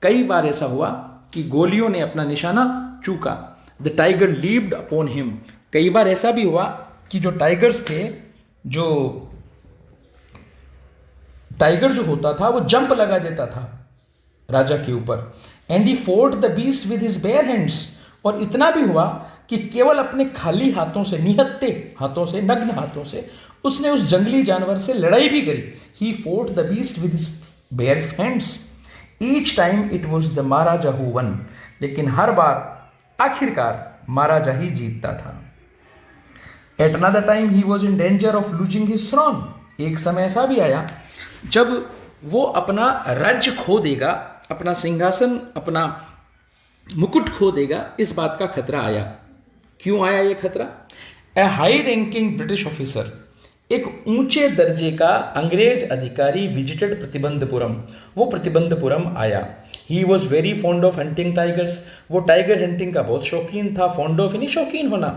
कई बार ऐसा हुआ कि गोलियों ने अपना निशाना चूका। The tiger leaped upon him, कई बार ऐसा भी हुआ कि जो टाइगर्स थे, जो टाइगर जो होता था वो जंप लगा देता था राजा के ऊपर। And he fought the beast with his bare hands, और इतना भी हुआ कि केवल अपने खाली हाथों से, निहत्ते हाथों से, नग्न हाथों से उसने उस जंगली जानवर से लड़ाई भी करी। He fought the beast with his bare hands, each time it was the Maharaja who won, लेकिन हर बार आखिरकार महाराजा ही जीतता था। At another time he was in danger of losing his throne, एक समय ऐसा भी आया जब वो अपना राज्य खो देगा, अपना सिंहासन, अपना मुकुट खो देगा, इस बात का खतरा आया। क्यों आया ये खतरा? ए हाई रैंकिंग ब्रिटिश ऑफिसर, एक ऊंचे दर्जे का अंग्रेज अधिकारी, विजिटेड प्रतिबंधपुरम, वो प्रतिबंधपुरम आया। He was very fond of hunting tigers, वो टाइगर हंटिंग का बहुत शौकीन था। फॉन्ड ऑफ यानी शौकीन होना,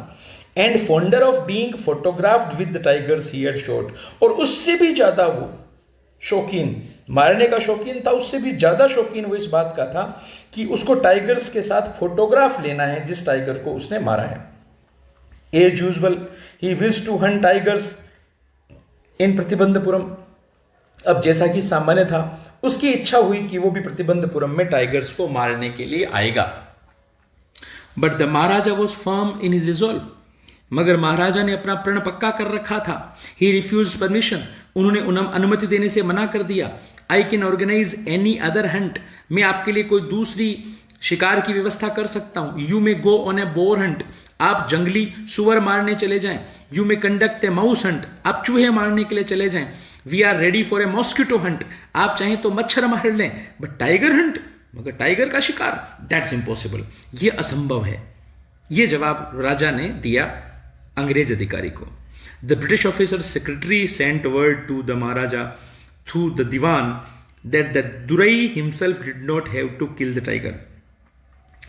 and fonder of being photographed with the tigers he had shot, और उससे भी ज्यादा वो शौकीन, मारने का शौकीन था, उससे भी ज्यादा शौकीन वो इस बात का था कि उसको टाइगर्स के साथ फोटोग्राफ लेना है जिस टाइगर को उसने मारा है। As usual he wish to hunt tigers in Pratibandapuram, अब जैसा कि सामान्य था, उसकी इच्छा हुई कि वो भी प्रतिबंधपुरम में टाइगर्स को मारने के लिए आएगा। But the Maharaja was firm in his resolve, मगर महाराजा ने अपना प्रण पक्का कर रखा था। ही रिफ्यूज परमिशन, उन्होंने अनुमति देने से मना कर दिया। I can organise any other hunt, मैं आपके लिए कोई दूसरी शिकार की व्यवस्था कर सकता हूं। You may go on a boar hunt, आप जंगली सुअर मारने चले जाएं। You may conduct a mouse hunt, आप चूहे मारने के लिए चले जाएं। We are ready for a mosquito hunt, आप चाहें तो मच्छर मार लें। बट टाइगर हंट, मगर टाइगर का शिकार, दैट्स इम्पॉसिबल, ये असंभव है। ये जवाब राजा ने दिया अंग्रेज अधिकारी को। The British officer secretary sent word to the Maharaja through the Dewan that the Durai himself did not have to kill the tiger.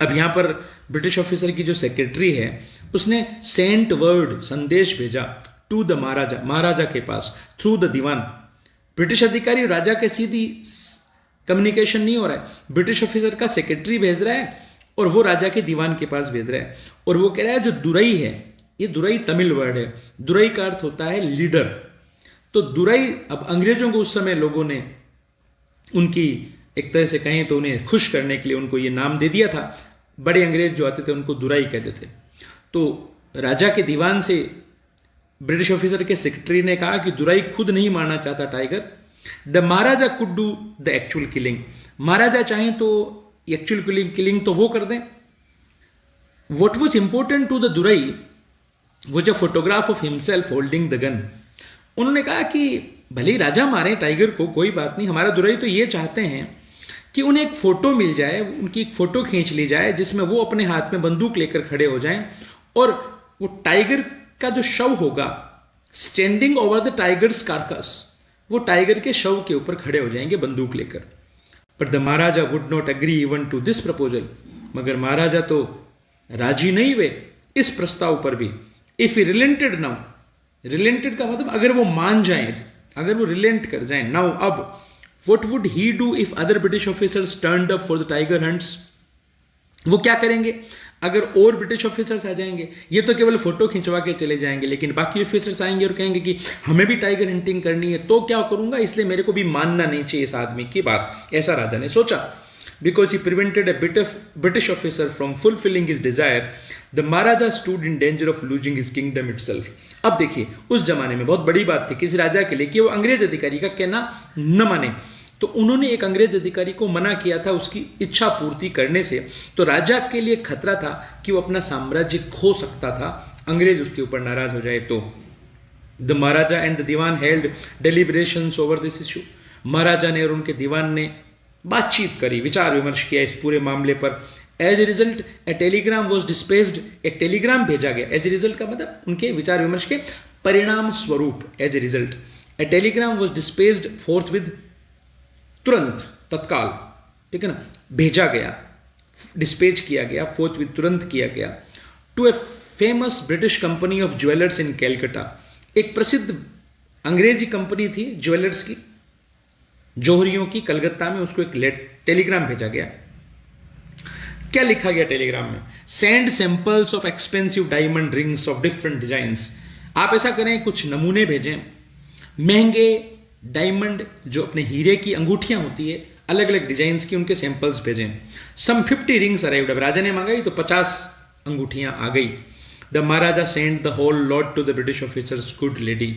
अब यहां पर ब्रिटिश ऑफिसर की जो सेक्रेटरी है, उसने सेंट वर्ड, संदेश भेजा, टू द महाराजा, महाराजा के पास, थ्रू द दीवान। ब्रिटिश अधिकारी और राजा के सीधी कम्युनिकेशन नहीं हो रहा है, ब्रिटिश ऑफिसर का सेक्रेटरी भेज रहा है और वो राजा के दीवान के पास भेज रहा है। और वो कह रहा है जो दुरई है, ये दुरई तमिल वर्ड है, दुरई का अर्थ होता है लीडर। तो दुरई, अब अंग्रेजों को उस समय लोगों ने उनकी एक तरह से कहें तो उन्हें खुश करने के लिए उनको ये नाम दे दिया था। बड़े अंग्रेज जो आते थे उनको दुरई कहते थे। तो राजा के दीवान से ब्रिटिश ऑफिसर के सेक्रेटरी ने कहा कि दुरई खुद नहीं मारना चाहता tiger, the Maharaja could do the actual killing, Maharaja चाहें तो एक्चुअल किलिंग तो वो कर दें। What was important to the durai was a photograph of himself holding the gun। उन्होंने कहा कि भले ही राजा मारे टाइगर को, कोई बात नहीं, हमारा दुरई तो ये चाहते हैं कि उन्हें एक फोटो मिल जाए, उनकी एक फोटो खींच ली जाए जिसमें वो अपने हाथ में बंदूक लेकर खड़े हो जाएं और वो टाइगर का जो शव होगा standing over the tiger's carcass, वो टाइगर के शव के ऊपर खड़े हो जाएंगे बंदूक लेकर। But the Maharaja would not agree even to this proposal, मगर महाराजा तो राजी नहीं हुए इस प्रस्ताव पर भी। इफ ही रिलेंटेड नाउ, रिलेंटेड का मतलब अगर वो मान जाए, अगर वो रिलेंट कर जाए, नाउ अब, what would he do if other British officers turned up for the tiger hunts, वो क्या करेंगे अगर और ब्रिटिश ऑफिसर्स आ जाएंगे। ये तो केवल फोटो खिंचवा के चले जाएंगे, लेकिन बाकी ऑफिसर्स आएंगे और कहेंगे कि हमें भी टाइगर हंटिंग करनी है, तो क्या करूंगा, इसलिए मेरे को भी मानना नहीं चाहिए इस आदमी की बात, ऐसा राजा ने सोचा। Because he prevented a British officer from fulfilling his Dzire, the Maharaja stood in danger of losing his kingdom itself. अब देखिए, उस जमाने में बहुत बड़ी बात थी किसी राजा के लिए कि वो अंग्रेज अधिकारी का कहना न माने, तो उन्होंने एक अंग्रेज अधिकारी को मना किया था उसकी इच्छा पूर्ति करने से। तो राजा के लिए खतरा था कि वो अपना साम्राज्य खो सकता था, अंग्रेज उसके ऊपर नाराज हो जाए तो। The Maharaja and the Dewan held deliberations over this issue, Maharaja ने और उनके दीवान ने बातचीत करी, विचार विमर्श किया इस पूरे मामले पर। As a result a telegram was dispatched, एक टेलीग्राम भेजा गया। एज ए रिजल्ट का मतलब उनके विचार विमर्श के परिणाम स्वरूप, as a result a telegram was dispatched forthwith, तुरंत, तत्काल, ठीक है ना, भेजा गया, डिस्पेच किया गया, फोर्थ विद तुरंत किया गया, to a famous British company of jewellers in Calcutta. एक प्रसिद्ध अंग्रेजी कंपनी थी ज्वेलर्स की, जौहरियों की, कलकत्ता में, उसको एक टेलीग्राम भेजा गया। क्या लिखा गया टेलीग्राम में? Send samples of expensive diamond rings of different designs. आप ऐसा करें, कुछ नमूने भेजें, महंगे डायमंड जो अपने हीरे की अंगूठियां होती है, अलग अलग डिजाइन की, उनके सैंपल्स भेजें। सम 50 रिंग्स अराइव्ड, अब राजा ने मंगाई तो 50 अंगूठियां आ गई। The Maharaja send the whole lot to the British officers, good lady.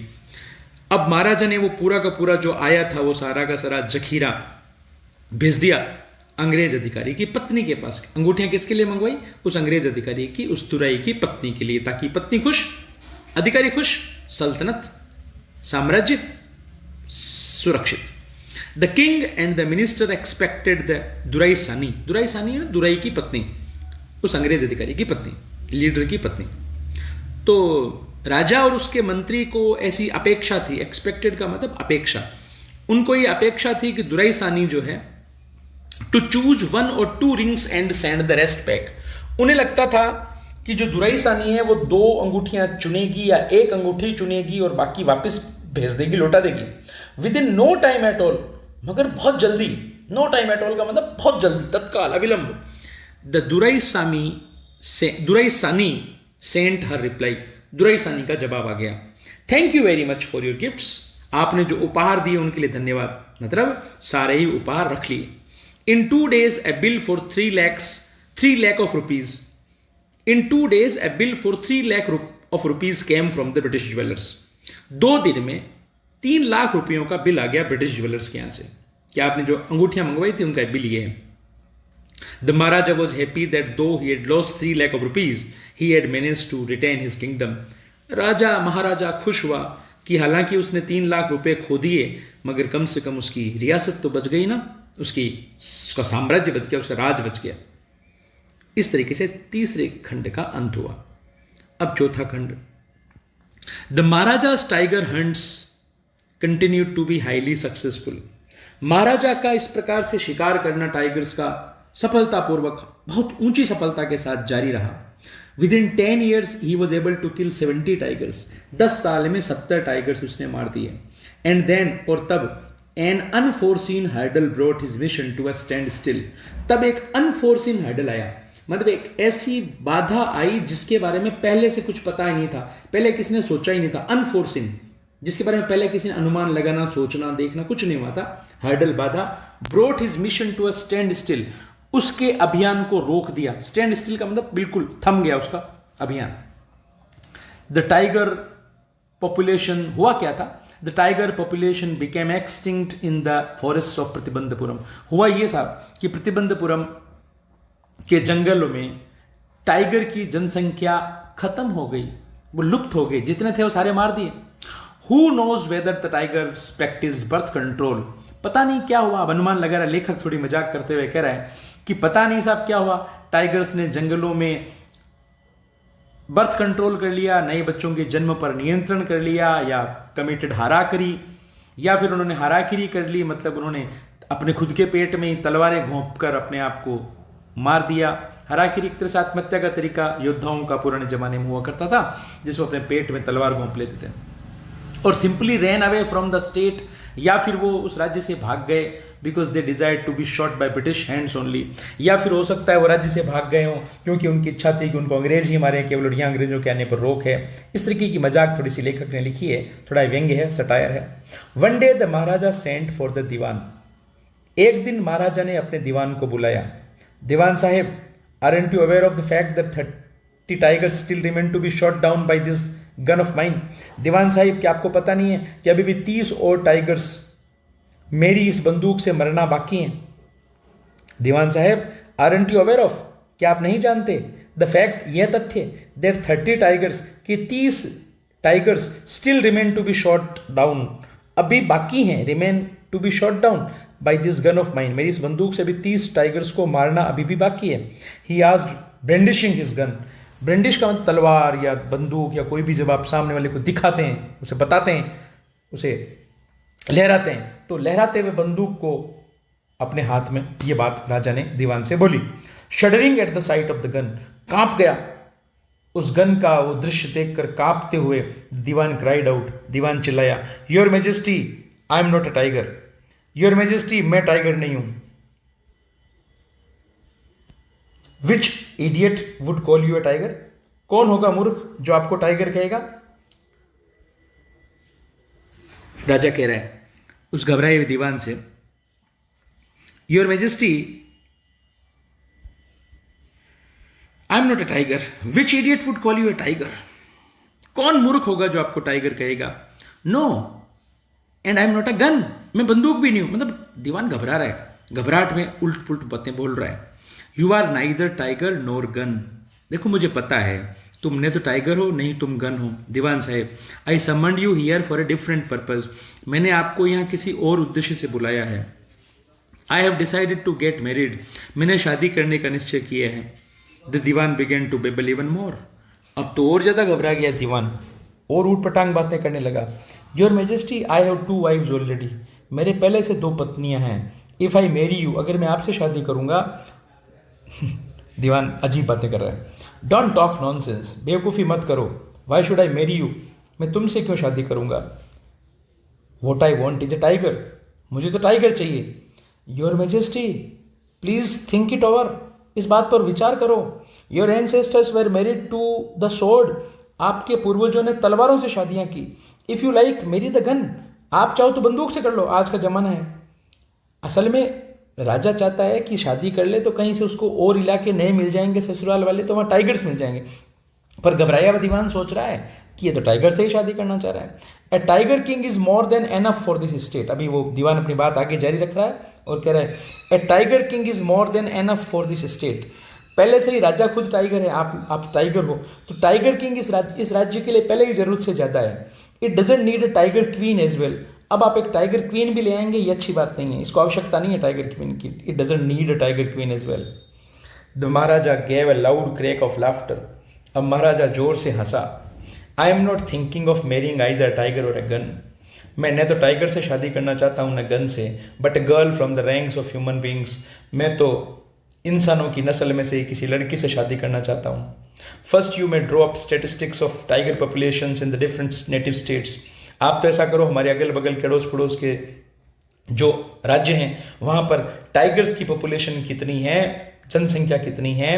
अब महाराजा ने वो पूरा का पूरा जो आया था वो सारा का सारा जखीरा भेज दिया अंग्रेज अधिकारी की पत्नी के पास। अंगूठियां किसके लिए मंगवाई? उस अंग्रेज अधिकारी की, उस तुराई की पत्नी के लिए, ताकि पत्नी खुश, अधिकारी खुश, सल्तनत, साम्राज्य सुरक्षित। The king and the minister expected the durai sani, durai सानी है दुराई की पत्नी, उस अंग्रेज अधिकारी की पत्नी, लीडर की पत्नी। तो राजा और उसके मंत्री को ऐसी अपेक्षा थी, एक्सपेक्टेड का मतलब अपेक्षा, उनको ये अपेक्षा थी कि दुराई सानी जो है to choose 1 or 2 rings and send the rest back. उन्हें लगता था कि जो दुराई सानी है वो 2 अंगूठियां चुनेगी या 1 अंगूठी चुनेगी और बाकी वापस भेज देगी, लौटा देगी, within no time at all, मगर बहुत जल्दी। नो टाइम एट ऑल का मतलब बहुत जल्दी, तत्काल, अविलंब। द दुराई सानी सेंट हर रिप्लाई, दुराई सानी का जवाब आ गया। Thank you very much for your gifts, आपने जो उपहार दिए उनके लिए धन्यवाद, मतलब सारे ही उपहार रख लिए। इन 2 days A bill for 3 lakh of rupees, in 2 days A bill for 3 lakh of rupees came from the British jewellers. 2 दिन में 3 लाख रुपयों का बिल आ गया ब्रिटिश ज्वेलर्स के यहां से, कि आपने जो अंगूठियां मंगवाई थी उनका बिल ये है। The Maharaja was happy that though he had lost 3 lakh of rupees, he had managed to retain his kingdom। महाराजा खुश हुआ कि हालांकि उसने 3 लाख रुपए खो दिए, मगर कम से कम उसकी रियासत तो बच गई ना, उसका साम्राज्य बच गया, उसका राज बच गया। इस तरीके से तीसरे खंड का अंत हुआ। अब चौथा खंड, the Maharaja's tiger hunts continued to be highly successful. Maharaja का इस प्रकार से शिकार करना टाइगर्स का सफलतापूर्वक, बहुत ऊंची सफलता के साथ जारी रहा। Within 10 years he was able to kill 70 tigers, 10 साल में 70 टाइगर्स उसने मार दिए। एंड देन, और तब, an unforeseen hurdle brought his mission to a standstill. तब एक अनफोर्सीन हर्डल आया, मतलब एक ऐसी बाधा आई जिसके बारे में पहले से कुछ पता ही नहीं था, पहले किसी ने सोचा ही नहीं था। अनफोर्सीन, जिसके बारे में पहले किसी ने अनुमान लगाना, सोचना, देखना कुछ नहीं हुआ था। हर्डल, बाधा। Brought his mission to a standstill, उसके अभियान को रोक दिया। स्टैंड स्टिल का मतलब बिल्कुल थम गया उसका अभियान। द टाइगर पॉपुलेशन, हुआ क्या था? The tiger population became extinct in the forest of Pratibandapuram. हुआ ये साहब कि प्रतिबंधपुरम के जंगलों में टाइगर की जनसंख्या खत्म हो गई, वो लुप्त हो गई, जितने थे वो सारे मार दिए। Who knows whether the tiger practised birth control, पता नहीं क्या हुआ, अनुमान लगा रहा है, लेखक थोड़ी मजाक करते हुए कह रहा है कि पता नहीं साहब क्या हुआ, टाइगर्स ने जंगलों में, टाइगर की जनसंख्या खत्म हो गई, वो लुप्त हो गई, जितने थे वो सारे मार दिए। Who knows whether the tiger practised birth control, पता नहीं क्या हुआ, अनुमान लगा रहा है, लेखक थोड़ी मजाक करते हुए कह रहा है कि पता नहीं साहब क्या हुआ, टाइगर्स ने जंगलों में बर्थ कंट्रोल कर लिया, नए बच्चों के जन्म पर नियंत्रण कर लिया, या कमिटेड हाराकरी, या फिर उन्होंने हाराकरी कर ली, मतलब उन्होंने अपने खुद के पेट में ही तलवारें घोंप कर अपने आप को मार दिया। हाराकरी एक तरह से आत्महत्या का तरीका योद्धाओं का पुराने जमाने में हुआ करता था, जिसमें अपने पेट में तलवार घोंप लेते थे। और simply ran away from the state, या फिर वो उस राज्य से भाग गए because they desire to be shot by British hands only, या फिर हो सकता है वो राज्य से भाग गए हों क्योंकि उनकी इच्छा थी कि उनको अंग्रेज ही मारे, केवल यहाँ अंग्रेजों के आने पर रोक है। इस तरीके की मजाक थोड़ी सी लेखक ने लिखी है, थोड़ा व्यंग्य है, सटायर है। One day the Maharaja sent for the Dewan, एक दिन महाराजा ने अपने दीवान को बुलाया। Dewan sahib, aren't you aware of the fact that 30 tigers still remain to be shot down by this gun of mine? Dewan sahib, क्या आपको पता नहीं है कि अभी भी 30 और टाइगर्स मेरी इस बंदूक से मरना बाकी हैं? दीवान साहब, आरंट यू अवेयर ऑफ, क्या आप नहीं जानते द फैक्ट, यह तथ्य, दैट 30 टाइगर्स, कि 30 tigers still remain to be shot down, अभी बाकी हैं, remain to be shot down by this gun of mine, मेरी इस बंदूक से भी 30 टाइगर्स को मारना अभी भी बाकी है। ही आस्क्ड ब्रेंडिशिंग हिज गन, ब्रेंडिश का मतलब तलवार या बंदूक या कोई भी जब आप सामने वाले को दिखाते हैं, उसे बताते हैं, उसे लहराते हैं, तो लहराते हुए बंदूक को अपने हाथ में, ये बात राजा ने दीवान से बोली। Shuddering at the site of the gun, कांप गया उस गन का वो दृश्य देखकर, कांपते हुए दीवान क्राइड आउट, दीवान चिल्लाया, your majesty I am not a tiger, your majesty मैं टाइगर नहीं हूं। Which idiot would call you a tiger, कौन होगा मूर्ख जो आपको टाइगर कहेगा? राजा कह रहा है उस घबराए हुए दीवान से, your majesty I am not a tiger, which idiot would call you a tiger, कौन मूर्ख होगा जो आपको टाइगर कहेगा? No and I am not a gun, मैं बंदूक भी नहीं हूं। मतलब दीवान घबरा रहा है, घबराहट में उल्ट पुल्ट बातें बोल रहा है। You are neither tiger nor gun, देखो मुझे पता है तुम न तो टाइगर हो नहीं तुम गन हो। Dewan sahib, I summoned you here for a different purpose, मैंने आपको यहाँ किसी और उद्देश्य से बुलाया है। I have decided to get married, मैंने शादी करने का निश्चय किया है। The Dewan began to babble even more, अब तो और ज्यादा घबरा गया दीवान और ऊट पटांग बातें करने लगा। Your majesty I have 2 wives already, मेरे पहले से 2 पत्नियां हैं। इफ आई मैरी यू, अगर मैं आपसे शादी करूंगा दीवान अजीब बातें कर रहा है। डोंट टॉक नॉनसेंस, बेवकूफ़ी मत करो। Why should I marry you, मैं तुमसे क्यों शादी करूंगा? What I want is a tiger, मुझे तो टाइगर चाहिए। Your majesty please think it over, इस बात पर विचार करो। Your ancestors were married to the sword, आपके पूर्वजों ने तलवारों से शादियां की। If you like marry the gun, आप चाहो तो बंदूक से कर लो, आज का जमाना है। असल में राजा चाहता है कि शादी कर ले तो कहीं से उसको और इलाके नए मिल जाएंगे ससुराल वाले, तो वहाँ टाइगर्स मिल जाएंगे। पर घबराया हुआ दीवान सोच रहा है कि ये तो टाइगर से ही शादी करना चाह रहा है। A tiger king is more than enough for this state, अभी वो दीवान अपनी बात आगे जारी रख रहा है और कह रहा है a tiger king is more than enough for this state, पहले से ही राजा खुद टाइगर है, आप टाइगर हो, तो टाइगर किंग इस राज्य के लिए पहले ही जरूरत से ज़्यादा है। It doesn't need a tiger queen as well, अब आप एक टाइगर क्वीन भी ले आएंगे, ये अच्छी बात नहीं है, इसको आवश्यकता नहीं है टाइगर क्वीन की। It doesn't need a tiger queen as well. The Maharaja gave a loud crack of laughter, अब महाराजा जोर से हंसा। I am not thinking of marrying either tiger or a gun, मैं न तो टाइगर से शादी करना चाहता हूँ न गन से, but a girl from the ranks of human beings, मैं तो इंसानों की नस्ल में से ही किसी लड़की से शादी करना चाहता हूँ। First you may draw up statistics of tiger populations in the different native states, आप तो ऐसा करो हमारे अगल बगल के अड़ोस पड़ोस के जो राज्य हैं वहाँ पर टाइगर्स की पॉपुलेशन कितनी है, जनसंख्या कितनी है,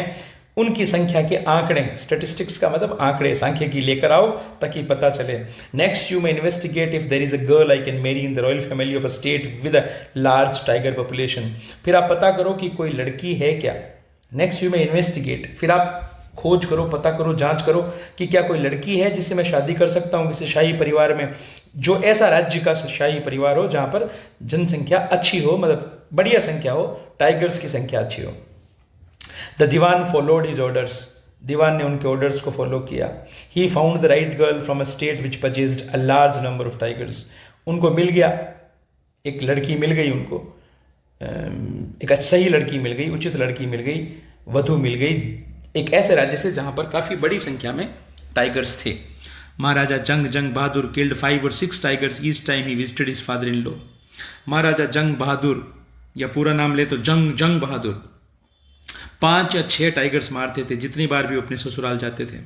उनकी संख्या के आंकड़े, स्टैटिस्टिक्स का मतलब आंकड़े, सांख्यिकी लेकर आओ ताकि पता चले। Next you may investigate if there is a girl I can marry in the royal family of a state with a large tiger population, फिर आप पता करो कि कोई लड़की है क्या। नेक्स्ट यू मे इन्वेस्टिगेट, फिर आप खोज करो, पता करो, जांच करो कि क्या कोई लड़की है जिससे मैं शादी कर सकता हूँ किसी शाही परिवार में, जो ऐसा राज्य का शाही परिवार हो जहाँ पर जनसंख्या अच्छी हो, मतलब बढ़िया संख्या हो, टाइगर्स की संख्या अच्छी हो। The Dewan followed his orders, Dewan ने उनके ऑर्डर्स को फॉलो किया। He found the right girl from a state which purchased a large number of tigers, उनको मिल गया, एक लड़की मिल गई उनको, एक सही लड़की मिल गई, उचित लड़की मिल गई, वधू मिल गई एक ऐसे राज्य से जहां पर काफी बड़ी संख्या में टाइगर्स थे। Maharaja Jung Bahadur killed 5 or 6 tigers each time he visited his father in law. Maharaja Jung Bahadur, या पूरा नाम ले तो जंग बहादुर, 5 या 6 टाइगर्स मारते थे जितनी बार भी वो अपने ससुराल जाते थे।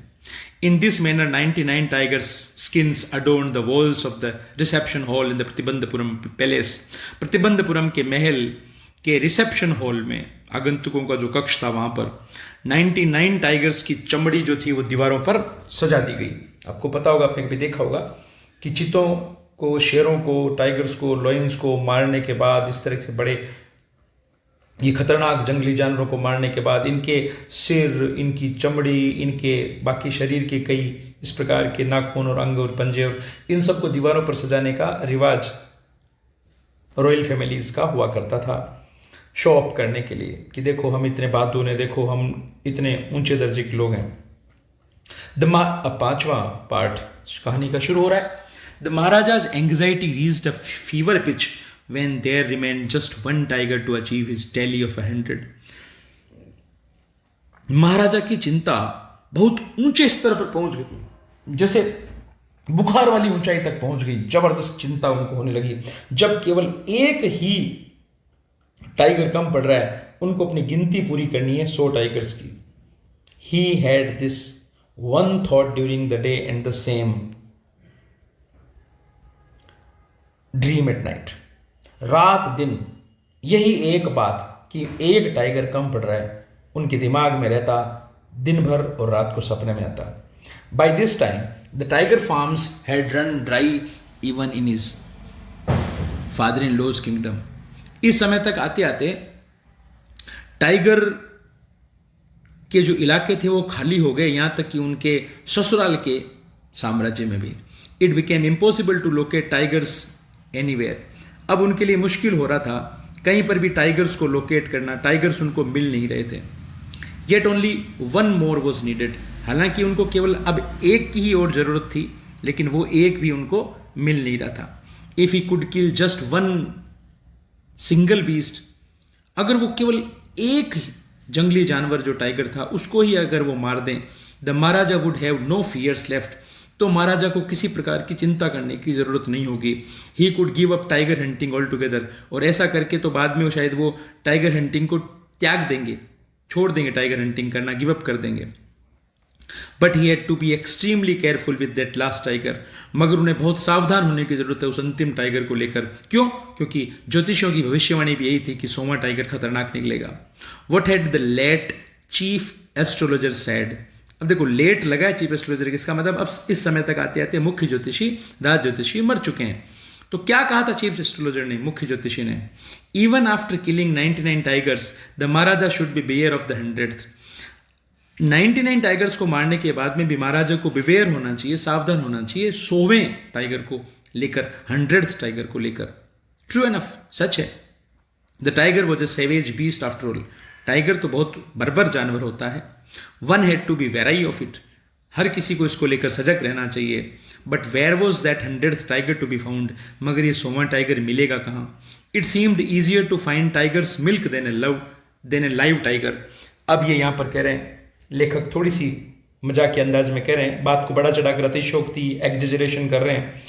In this manner 99 tigers skins adorn the walls of the reception hall in the Pratibandapuram palace. Pratibandapuram के महल के रिसेप्शन हॉल में आगंतुकों का जो कक्ष था वहां पर 99 टाइगर्स की चमड़ी जो थी वो दीवारों पर सजा दी गई। आपको पता होगा, आपने कभी देखा होगा कि चीतों को, शेरों को, टाइगर्स को, लॉयंस को मारने के बाद, इस तरह से बड़े ये खतरनाक जंगली जानवरों को मारने के बाद इनके सिर, इनकी चमड़ी, इनके बाकी शरीर के कई इस प्रकार के नाखून और अंग और पंजे और इन सबको दीवारों पर सजाने का रिवाज रॉयल फैमिलीज का हुआ करता था, शो ऑफ करने के लिए कि देखो हम इतने बहादुर हैं, देखो हम इतने ऊंचे दर्जे के लोग हैं। अब 5वां पार्ट कहानी का शुरू हो रहा है। The Maharaja's anxiety reached a fever pitch when there remained just one tiger to achieve his tally of 100। महाराजा की चिंता बहुत ऊंचे स्तर पर पहुंच गई, जैसे बुखार वाली ऊंचाई तक पहुंच गई। जबरदस्त चिंता उनको होने लगी जब केवल एक ही टाइगर कम पड़ रहा है, उनको अपनी गिनती पूरी करनी है 100 टाइगर्स की। He had this one thought during the day and the same dream at night। रात दिन यही एक बात कि एक टाइगर कम पड़ रहा है उनके दिमाग में रहता, दिन भर और रात को सपने में आता। By this time the tiger farms had run dry even in his father in law's kingdom. इस समय तक आते आते टाइगर के जो इलाके थे वो खाली हो गए, यहां तक कि उनके ससुराल के साम्राज्य में भी। It became impossible to locate tigers anywhere. अब उनके लिए मुश्किल हो रहा था कहीं पर भी टाइगर्स को लोकेट करना, टाइगर्स उनको मिल नहीं रहे थे। Yet only one more was needed. हालांकि उनको केवल अब एक की ही और जरूरत थी, लेकिन वो एक भी उनको मिल नहीं रहा था। If he could kill just one single beast, अगर वो केवल एक जंगली जानवर जो टाइगर था उसको ही अगर वो मार दें, the Maharaja would have no fears left, तो महाराजा को किसी प्रकार की चिंता करने की जरूरत नहीं होगी। He could give up tiger hunting all together, और ऐसा करके तो बाद में वो शायद वो टाइगर हंटिंग को त्याग देंगे, छोड़ देंगे टाइगर हंटिंग करना, गिव अप कर देंगे। But he had to be extremely careful with that last tiger, मगर उन्हें बहुत सावधान होने की जरूरत है उस अंतिम टाइगर को लेकर। क्यों? क्योंकि ज्योतिषियों की भविष्यवाणी भी यही थी कि 100वां टाइगर खतरनाक निकलेगा। What had the late chief astrologer said. अब देखो, लेट लगा है चीफ एस्ट्रोलॉजर, इसका मतलब अब इस समय तक आते आते मुख्य ज्योतिषी, राज ज्योतिषी मर चुके हैं। तो क्या कहा था चीफ एस्ट्रोलॉजर ने, मुख्य ज्योतिषी ने? Even after killing 99 tigers the Maharaja should be beware of the 100th। 99 tigers को मारने के बाद में भी महाराजा को बिवेयर होना चाहिए, सावधान होना चाहिए 100वें टाइगर को लेकर, 100th टाइगर को लेकर। ट्रू एनफ, सच है। The tiger was a savage beast after all. Tiger तो बहुत बर्बर जानवर होता है। One had to be wary of it, हर किसी को इसको लेकर सजग रहना चाहिए। But where was that 100th tiger to be found, मगर ये 100वां टाइगर मिलेगा कहाँ? It seemed easier to find tigers milk than a live tiger. अब ये यहाँ पर कह रहे हैं लेखक, थोड़ी सी मजाक के अंदाज में कह रहे हैं, बात को बड़ा चढ़ाकर अतिशयोक्ति, एग्जेजरेशन कर रहे हैं।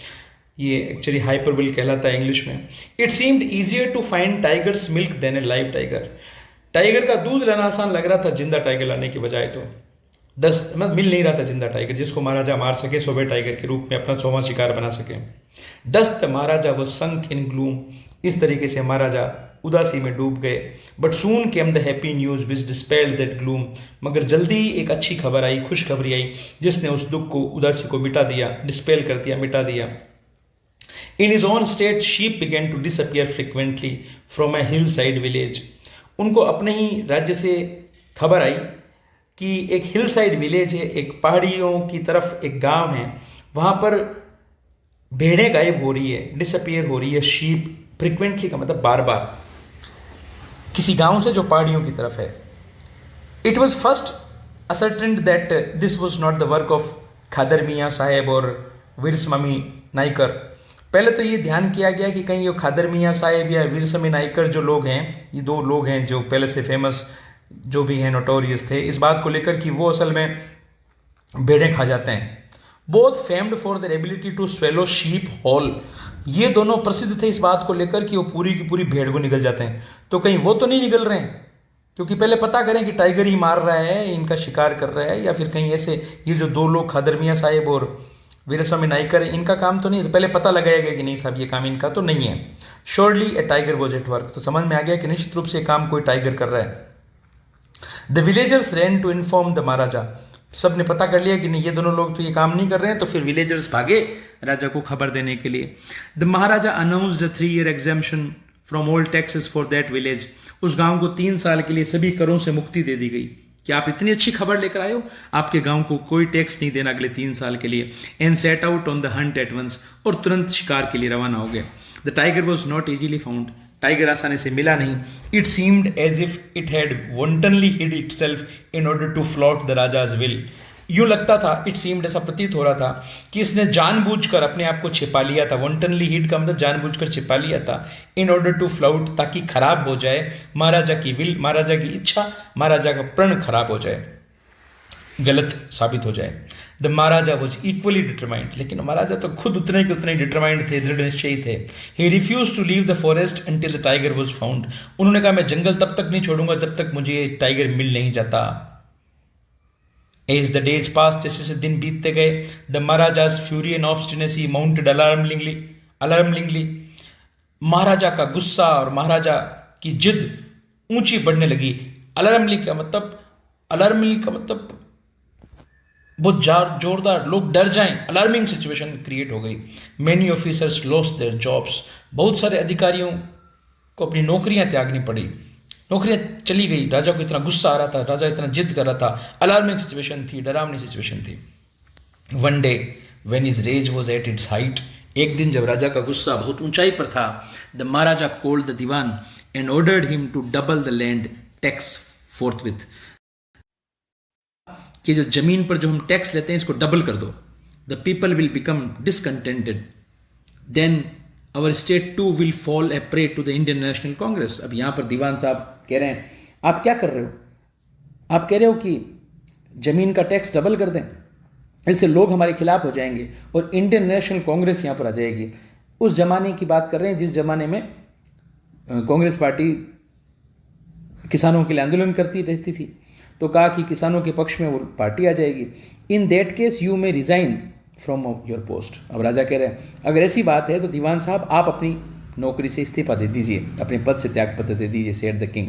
ये एक्चुअली हाइपरबोल कहलाता है इंग्लिश में। It seemed easier to find tigers milk than a live tiger. Tiger का दूध लेना आसान लग रहा था जिंदा टाइगर लाने की बजाय। तो 10 मतलब मिल नहीं रहा था जिंदा टाइगर जिसको महाराजा मार सके 100वें टाइगर के रूप में अपना 100वां शिकार बना सके। दस्त महाराजा वो संक इन ग्लूम। इस तरीके से महाराजा उदासी में डूब गए। But soon came the happy news which dispelled that gloom. मगर जल्दी एक अच्छी खबर आई, खुशखबरी आई, जिसने उस दुख को, उदासी को मिटा दिया, डिस्पेल कर दिया, मिटा दिया। In his own state sheep began to disappear frequently from a hillside village. उनको अपने ही राज्य से खबर आई कि एक हिल साइड विलेज है, एक पहाड़ियों की तरफ एक गांव है, वहाँ पर भेड़ें गायब हो रही है, डिसअपियर हो रही है। शीप फ्रिक्वेंटली का मतलब बार बार, किसी गांव से जो पहाड़ियों की तरफ है। It was first ascertained that this was not the work of Khadar Mian Sahib और वीरस्वामी नाइकर। पहले तो ये ध्यान किया गया कि कहीं ये खादर मियाँ साहेब या वीरस्वामी नाइकर जो लोग हैं, ये दो लोग हैं जो पहले से फेमस जो भी हैं नोटोरियस थे इस बात को लेकर कि वो असल में भेड़ें खा जाते हैं। Both famed for their ability to swallow sheep whole, ये दोनों प्रसिद्ध थे इस बात को लेकर कि वो पूरी की पूरी भेड़ को निगल जाते हैं। तो कहीं वो तो नहीं निगल रहे हैं, क्योंकि पहले पता करें कि टाइगर ही मार रहा है, इनका शिकार कर रहा है, या फिर कहीं ऐसे ये जो दो लोग खादर मियां साहिब और वीरस्वामी नाइकर इनका काम तो नहीं। तो पहले पता लगाया गया कि नहीं साहब ये काम इनका तो नहीं है। Surely A tiger was at work, तो समझ में आ गया कि निश्चित रूप से काम कोई टाइगर कर रहा है। The villagers ran to inform the Maharaja, सब ने पता कर लिया कि नहीं ये दोनों लोग तो ये काम नहीं कर रहे हैं, तो फिर विलेजर्स भागे राजा को खबर देने के लिए। The Maharaja announced a 3-year exemption from all taxes for that village, उस गांव को 3 साल के लिए सभी करों से मुक्ति दे दी गई कि आप इतनी अच्छी खबर लेकर आए हो, आपके गांव को कोई टैक्स नहीं देना अगले 3 साल के लिए। And set out on the hunt at once, और तुरंत शिकार के लिए रवाना हो गए। The tiger was not easily found, tiger आसानी से मिला नहीं। It seemed as if it had wantonly hid itself in order to flout the Raja's will, यूं लगता था, इट सीम्ड ऐसा प्रतीत हो रहा था कि इसने जानबूझकर अपने आप को छिपा लिया था। वॉन्टनली हिड का मतलब जानबूझकर छिपा लिया था। इन ऑर्डर टू फ्लाउट, ताकि खराब हो जाए महाराजा की विल, महाराजा की इच्छा, महाराजा का प्रण खराब हो जाए, गलत साबित हो जाए। The Maharaja was equally determined, लेकिन महाराजा तो खुद उतने के उतने डिटरमाइंड थे, दृढ़ निश्चयी थे। He refuse to leave the forest until the tiger was found, उन्होंने कहा मैं जंगल तब तक नहीं छोड़ूंगा जब तक मुझे ये टाइगर मिल नहीं जाता। एज द डेज पास, जैसे जैसे दिन बीतते गए, the Maharaja's fury and obstinacy mounted alarmingly, Maharaja का गुस्सा और महाराजा की जिद ऊंची बढ़ने लगी। अलार्मिंगली का मतलब बहुत जोरदार, लोग डर जाएं, अलार्मिंग सिचुएशन क्रिएट हो गई। Many officers lost their jobs, बहुत सारे अधिकारियों को अपनी नौकरियां त्यागनी पड़ी, नौकरियां चली गई। राजा को इतना गुस्सा आ रहा था, राजा इतना जिद कर रहा था, अलार्मिंग सिचुएशन थी, डरावनी सिचुएशन थी। One day when his rage was at its height, एक दिन जब राजा का गुस्सा बहुत ऊंचाई पर था, the Maharaja called the Dewan and ordered him to double the land tax forthwith, कि जो जमीन पर जो हम टैक्स लेते हैं इसको डबल कर दो। The people will become discontented, then our state too will fall a prey to the Indian National Congress. अब यहाँ पर दीवान साहब कह रहे हैं आप क्या कर रहे हो, आप कह रहे हो कि जमीन का टैक्स डबल कर दें, इससे लोग हमारे खिलाफ हो जाएंगे और इंडियन नेशनल कांग्रेस यहाँ पर आ जाएगी। उस जमाने की बात कर रहे हैं जिस जमाने में कांग्रेस पार्टी किसानों के लिए आंदोलन करती रहती थी, तो कहा कि किसानों के पक्ष में वो पार्टी आ जाएगी। In that case you may resign from your post. अब राजा कह रहे हैं अगर ऐसी बात है तो दीवान साहब आप अपनी नौकरी से इस्तीफा दे दीजिए, अपने पद से त्यागपत्र दे दीजिए, said the king.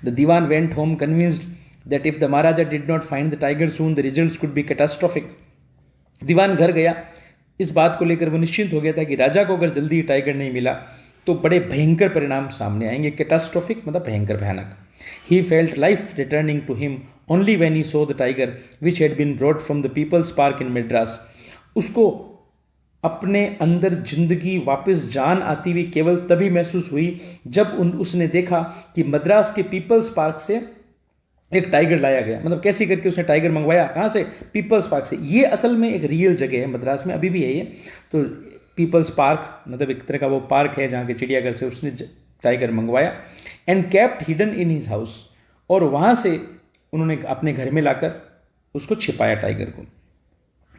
The Dewan went home convinced that if the Maharaja did not find the tiger soon the results could be catastrophic. Dewan घर गया, इस बात को लेकर वो निश्चिंत हो गया था कि राजा को अगर जल्दी टाइगर नहीं मिला तो बड़े भयंकर परिणाम सामने आएंगे। कैटास्ट्रोफिक मतलब भयंकर, भयानक। He felt life returning to him only when he saw the tiger which had been brought from the people's park in Madras. उसको अपने अंदर जिंदगी वापस जान आती हुई केवल तभी महसूस हुई जब उसने देखा कि मद्रास के पीपल्स पार्क से एक टाइगर लाया गया। मतलब कैसे करके उसने टाइगर मंगवाया, कहाँ से? पीपल्स पार्क से। ये असल में एक रियल जगह है, मद्रास में अभी भी है ये। तो पीपल्स पार्क मतलब एक तरह का वो पार्क है जहाँ के चिड़ियाघर से उसने टाइगर मंगवाया। And kept hidden in his house, और वहाँ से उन्होंने अपने घर में लाकर उसको छिपाया टाइगर को।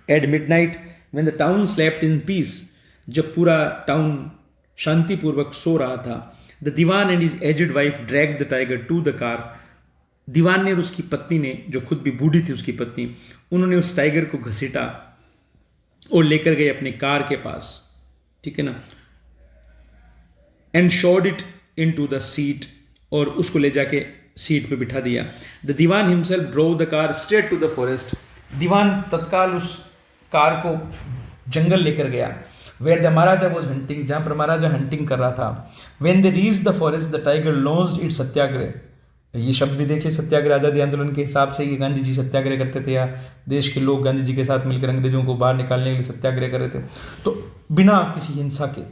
At midnight when the town slept in peace, जब पूरा टाउन शांतिपूर्वक सो रहा था, the Dewan and his aged wife drag the tiger to the car. Dewan ने और उसकी पत्नी ने, जो खुद भी बूढ़ी थी उसकी पत्नी, उन्होंने उस टाइगर को घसीटा और लेकर गए अपने कार के पास, ठीक है ना, and shoved it into the seat, और उसको ले जाके सीट पे बिठा दिया। The Dewan himself drove the car straight to the forest. Dewan तत्काल उस कार को जंगल लेकर गया। Where the Maharaja was hunting, जहां पर महाराजा हंटिंग कर रहा था। When they reach the forest the tiger launched its satyagraha. ये शब्द भी देखिए, सत्याग्रह आज़ादी आंदोलन के हिसाब से ये गांधी जी सत्याग्रह करते थे, या देश के लोग गांधी जी के साथ मिलकर अंग्रेजों को बाहर निकालने के लिए सत्याग्रह कर रहे थे। तो बिना किसी हिंसा के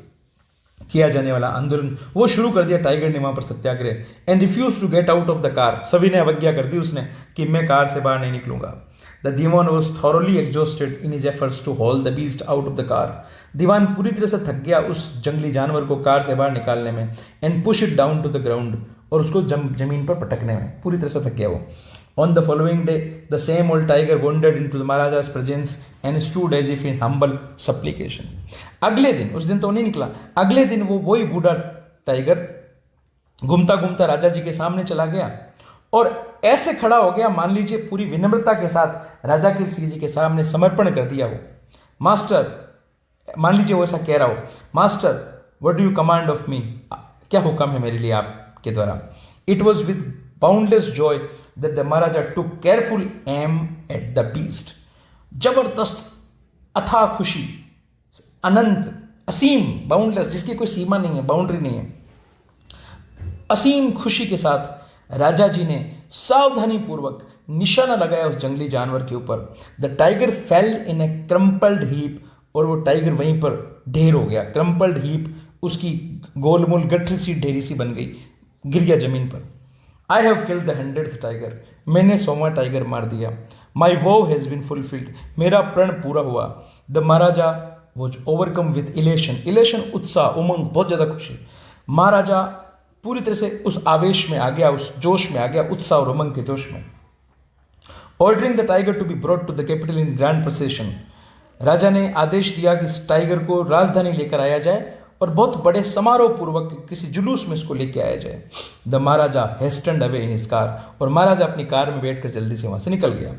किया जाने वाला आंदोलन वो शुरू कर दिया टाइगर ने वहाँ पर satyagraha. And refused to get out of the car, सभी ने अवज्ञा कर दी उसने कि मैं कार से बाहर नहीं निकलूंगा। The Dewan was thoroughly exhausted in his efforts to haul the beast out of the car. Dewan पूरी तरह से थक गया उस जंगली जानवर को कार से बाहर निकालने में। And push it down to the ground, और उसको जमीन पर पटकने में पूरी तरह से थक गया वो। On the following day the same old tiger wandered into the Maharaja's presence and stood as if in humble supplication. अगले दिन, उस दिन तो नहीं निकला, अगले दिन वो वही बूढ़ा टाइगर घूमता घूमता राजा जी के सामने चला गया और ऐसे खड़ा हो गया, मान लीजिए पूरी विनम्रता के साथ राजा के जी के सामने समर्पण कर दिया वो। मास्टर, मान लीजिए वो ऐसा कह रहा हो, master what do you command of me, क्या हुक्म है मेरे लिए आपके द्वारा। It was with boundless joy that the Maharaja took careful aim at the beast. जबरदस्त अथाह खुशी, अनंत, असीम, बाउंडलेस, जिसकी कोई सीमा नहीं है, बाउंड्री नहीं है, असीम खुशी के साथ राजा जी ने सावधानी पूर्वक निशाना लगाया उस जंगली जानवर के ऊपर। The tiger fail in A crumpled heap, और वो टाइगर वहीं पर ढेर हो गया। क्रम्पल्ड हीप, उसकी गोलमोल गठरी सी ढेरी सी बन गई, गिर गया जमीन पर। I have killed the 100th tiger, मैंने 100वां टाइगर मार दिया। माई होव हैज बीन फुलफिल्ड, मेरा प्रण पूरा हुआ। The Maharaja was overcome with elation, elation उत्साह, उमंग, बहुत ज़्यादा खुशी। महाराजा पूरी तरह से उस आवेश में आ गया, उस जोश में आ गया, उत्साह और उमंग के जोश में। Ordering the tiger to be brought to the capital in grand procession, राजा ने आदेश दिया कि इस टाइगर को राजधानी लेकर आया जाए और बहुत बड़े समारोह पूर्वक किसी जुलूस में इसको लेकर आया जाए। The Maharaja hastened away in his car, और महाराजा अपनी कार में बैठकर जल्दी से वहां से निकल गया।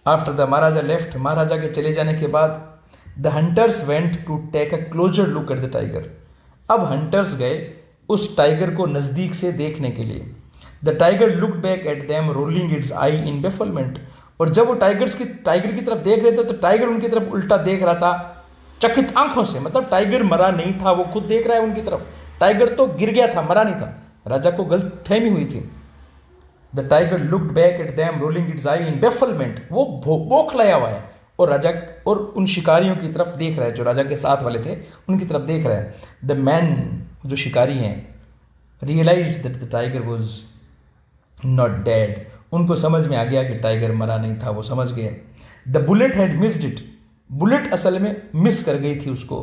After the Maharaja left, Maharaja के चले जाने के बाद the hunters went to take a closer look at the tiger, अब हंटर्स गए उस टाइगर को नज़दीक से देखने के लिए। The tiger looked back at them rolling its eye in bafflement, और जब वो टाइगर की तरफ देख रहे थे तो टाइगर उनकी तरफ उल्टा देख रहा था चकित आंखों से। मतलब टाइगर मरा नहीं था, वो खुद देख रहा है उनकी तरफ। टाइगर तो गिर गया था, मरा नहीं था। राजा को गलतफहमी हुई थी। The tiger looked back at them rolling its eye in bafflement, वो बौखलाया हुआ है और राजा और उन शिकारियों की तरफ देख रहा है, जो राजा के साथ वाले थे उनकी तरफ देख रहा है। द मैन, जो शिकारी हैं, realise that the tiger was not dead, उनको समझ में आ गया कि टाइगर मरा नहीं था, वो समझ गए। The bullet had missed it, bullet असल में मिस कर गई थी उसको।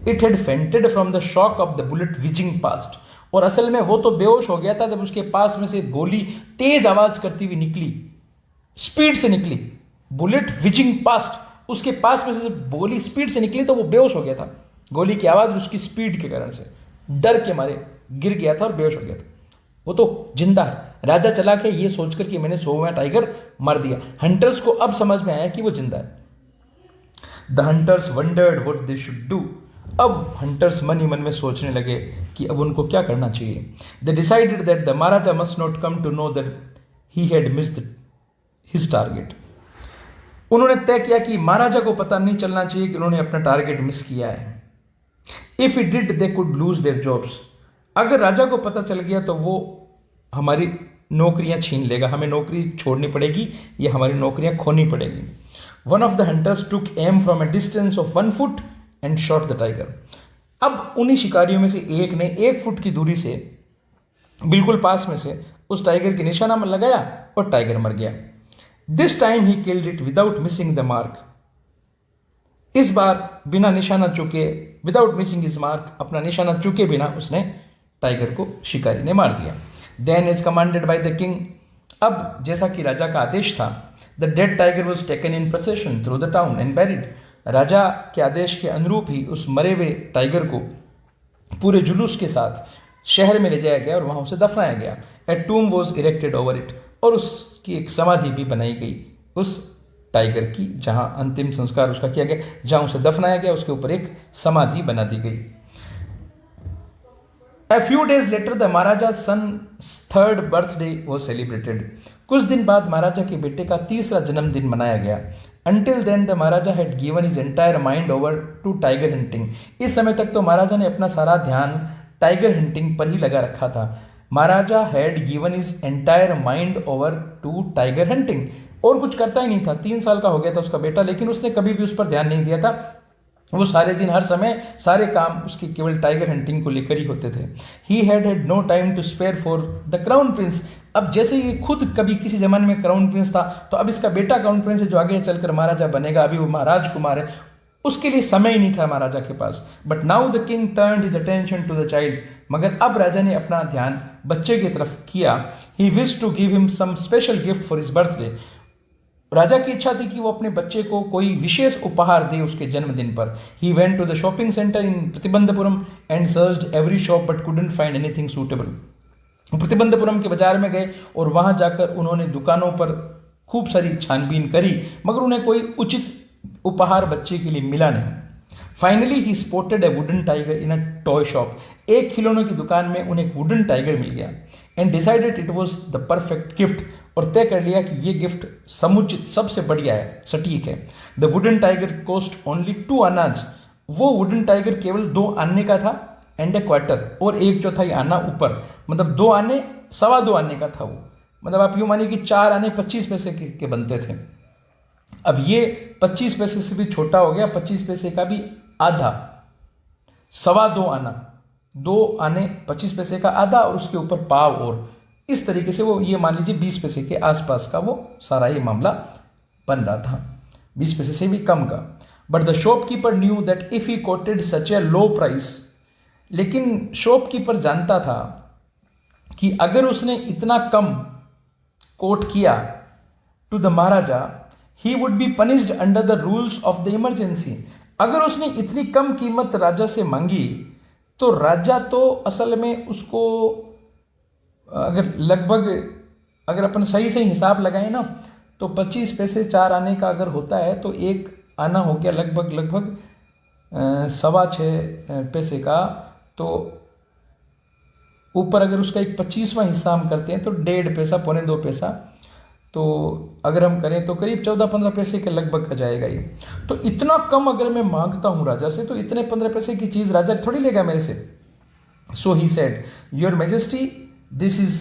It had fainted from the shock of the bullet wheezing past, और असल में वो तो बेहोश हो गया था जब उसके पास में से गोली तेज आवाज करती हुई निकली, स्पीड से निकली। बुलेट विजिंग पास्ट, उसके पास में से गोली स्पीड से निकली तो वो बेहोश हो गया था। गोली की आवाज उसकी स्पीड के कारण से डर के मारे गिर गया था और बेहोश हो गया था। वो तो जिंदा है। राजा चला के ये सोचकर कि मैंने 100वां टाइगर मार दिया। हंटर्स को अब समझ में आया कि वो जिंदा है। The hunters wondered what they should do, अब हंटर्स मन ही मन में सोचने लगे कि अब उनको क्या करना चाहिए। They decided that the Maharaja must not come to know that he had missed his target. उन्होंने तय किया कि महाराजा को पता नहीं चलना चाहिए कि उन्होंने अपना टारगेट मिस किया है। If it did they could lose their jobs, अगर राजा को पता चल गया तो वो हमारी नौकरियां छीन लेगा, हमें नौकरी छोड़नी पड़ेगी या हमारी नौकरियां खोनी पड़ेगी। One of the hunters took am from a distance of 1 foot and shot the tiger. अब उन्हीं शिकारियों में से एक ने 1 फुट की दूरी से, बिल्कुल पास में से, उस टाइगर की निशाना में लगाया और टाइगर मर गया। This time he killed it without missing the mark, इस बार बिना निशाना चूके, विदाउट मिसिंग हिज मार्क, अपना निशाना चूके बिना उसने टाइगर को, शिकारी ने मार दिया। Then is commanded by the king, अब जैसा कि राजा का आदेश था, the dead tiger was taken in procession through the town and buried. राजा के आदेश के अनुरूप ही उस मरे हुए टाइगर को पूरे जुलूस के साथ शहर में ले जाया गया और वहां उसे दफनाया गया। ए टूम वॉज इरेक्टेड ओवर इट, और उसकी एक समाधि भी बनाई गई उस टाइगर की, जहां अंतिम संस्कार उसका किया गया, जहां उसे दफनाया गया उसके ऊपर एक समाधि बना दी गई। A few days later the Maharaja's son's 3rd birthday was celebrated. कुछ दिन बाद महाराजा के बेटे का 3रा जन्मदिन मनाया गया। Until then the Maharaja had given his entire mind over to tiger hunting. इस समय तक तो महाराजा ने अपना सारा ध्यान टाइगर हंटिंग पर ही लगा रखा था। Maharaja had given his entire mind over to tiger hunting, और कुछ करता ही नहीं था। 3 साल का हो गया था उसका बेटा, लेकिन उसने कभी भी उस पर ध्यान नहीं दिया था। वो सारे दिन, हर समय, सारे काम उसके केवल टाइगर हंटिंग को लेकर ही होते थे। He had no time to spare for the crown prince. अब जैसे ये खुद कभी किसी जमाने में क्राउन प्रिंस था, तो अब इसका बेटा क्राउन प्रिंस है जो आगे चलकर महाराजा बनेगा। अभी वो महाराज कुमार है, उसके लिए समय ही नहीं था महाराजा के पास। But now the king turned his attention to the child, मगर अब राजा ने अपना ध्यान बच्चे की तरफ किया। He wish to give him some special gift for his birthday. राजा की इच्छा थी कि वो अपने बच्चे को कोई विशेष उपहार दे उसके जन्मदिन पर। He went to the shopping centre in Pratibandhapuram and searched every shop but couldn't find anything suitable. Pratibandhapuram के बाजार में गए और वहां जाकर उन्होंने दुकानों पर खूब सारी छानबीन करी, मगर उन्हें कोई उचित उपहार बच्चे के लिए मिला नहीं। Finally he spotted A wooden tiger in a toy shop. एक खिलौनों की दुकान में उन्हें एक वुडन टाइगर मिल गया and decided it was the perfect gift, और तय कर लिया कि ये गिफ्ट समुचित, सबसे बढ़िया है, सटीक है। The wooden tiger cost only 2 आनाज। वो वुडन टाइगर केवल 2 आने का था एंड ए क्वार्टर, और 1/4 आना ऊपर, मतलब 2 आने, 2.25 आने का था वो। मतलब आप यूँ मानिए कि 4 आने 25 पैसे के बनते थे। अब ये 25 पैसे से भी छोटा हो गया, 25 पैसे का भी आधा, 2.25 आना, 2 आने 25 पैसे का आधा और उसके ऊपर पाव, और इस तरीके से वो ये मान लीजिए 20 पैसे के आसपास का वो सारा ये मामला बन रहा था, 20 पैसे से भी कम का। But the shopkeeper knew that if he quoted such a low price, लेकिन शॉपकीपर जानता था कि अगर उसने इतना कम कोट किया to the Maharaja, he would be punished under the rules of the emergency. अगर उसने इतनी कम कीमत राजा से मांगी तो राजा तो असल में उसको, अगर लगभग अगर अपन सही से हिसाब लगाएं ना, तो 25 पैसे 4 आने का अगर होता है तो 1 आना हो गया लगभग 6.25 पैसे का, तो ऊपर अगर उसका एक 25वां हिस्सा हम करते हैं तो 1.5 पैसा, 1.25 पैसा, तो अगर हम करें तो करीब 14-15 पैसे के लगभग का जाएगा ये। तो इतना कम अगर मैं मांगता हूँ राजा से, तो इतने 15 पैसे की चीज़ राजा थोड़ी लेगा मेरे से। So he said, your majesty, this is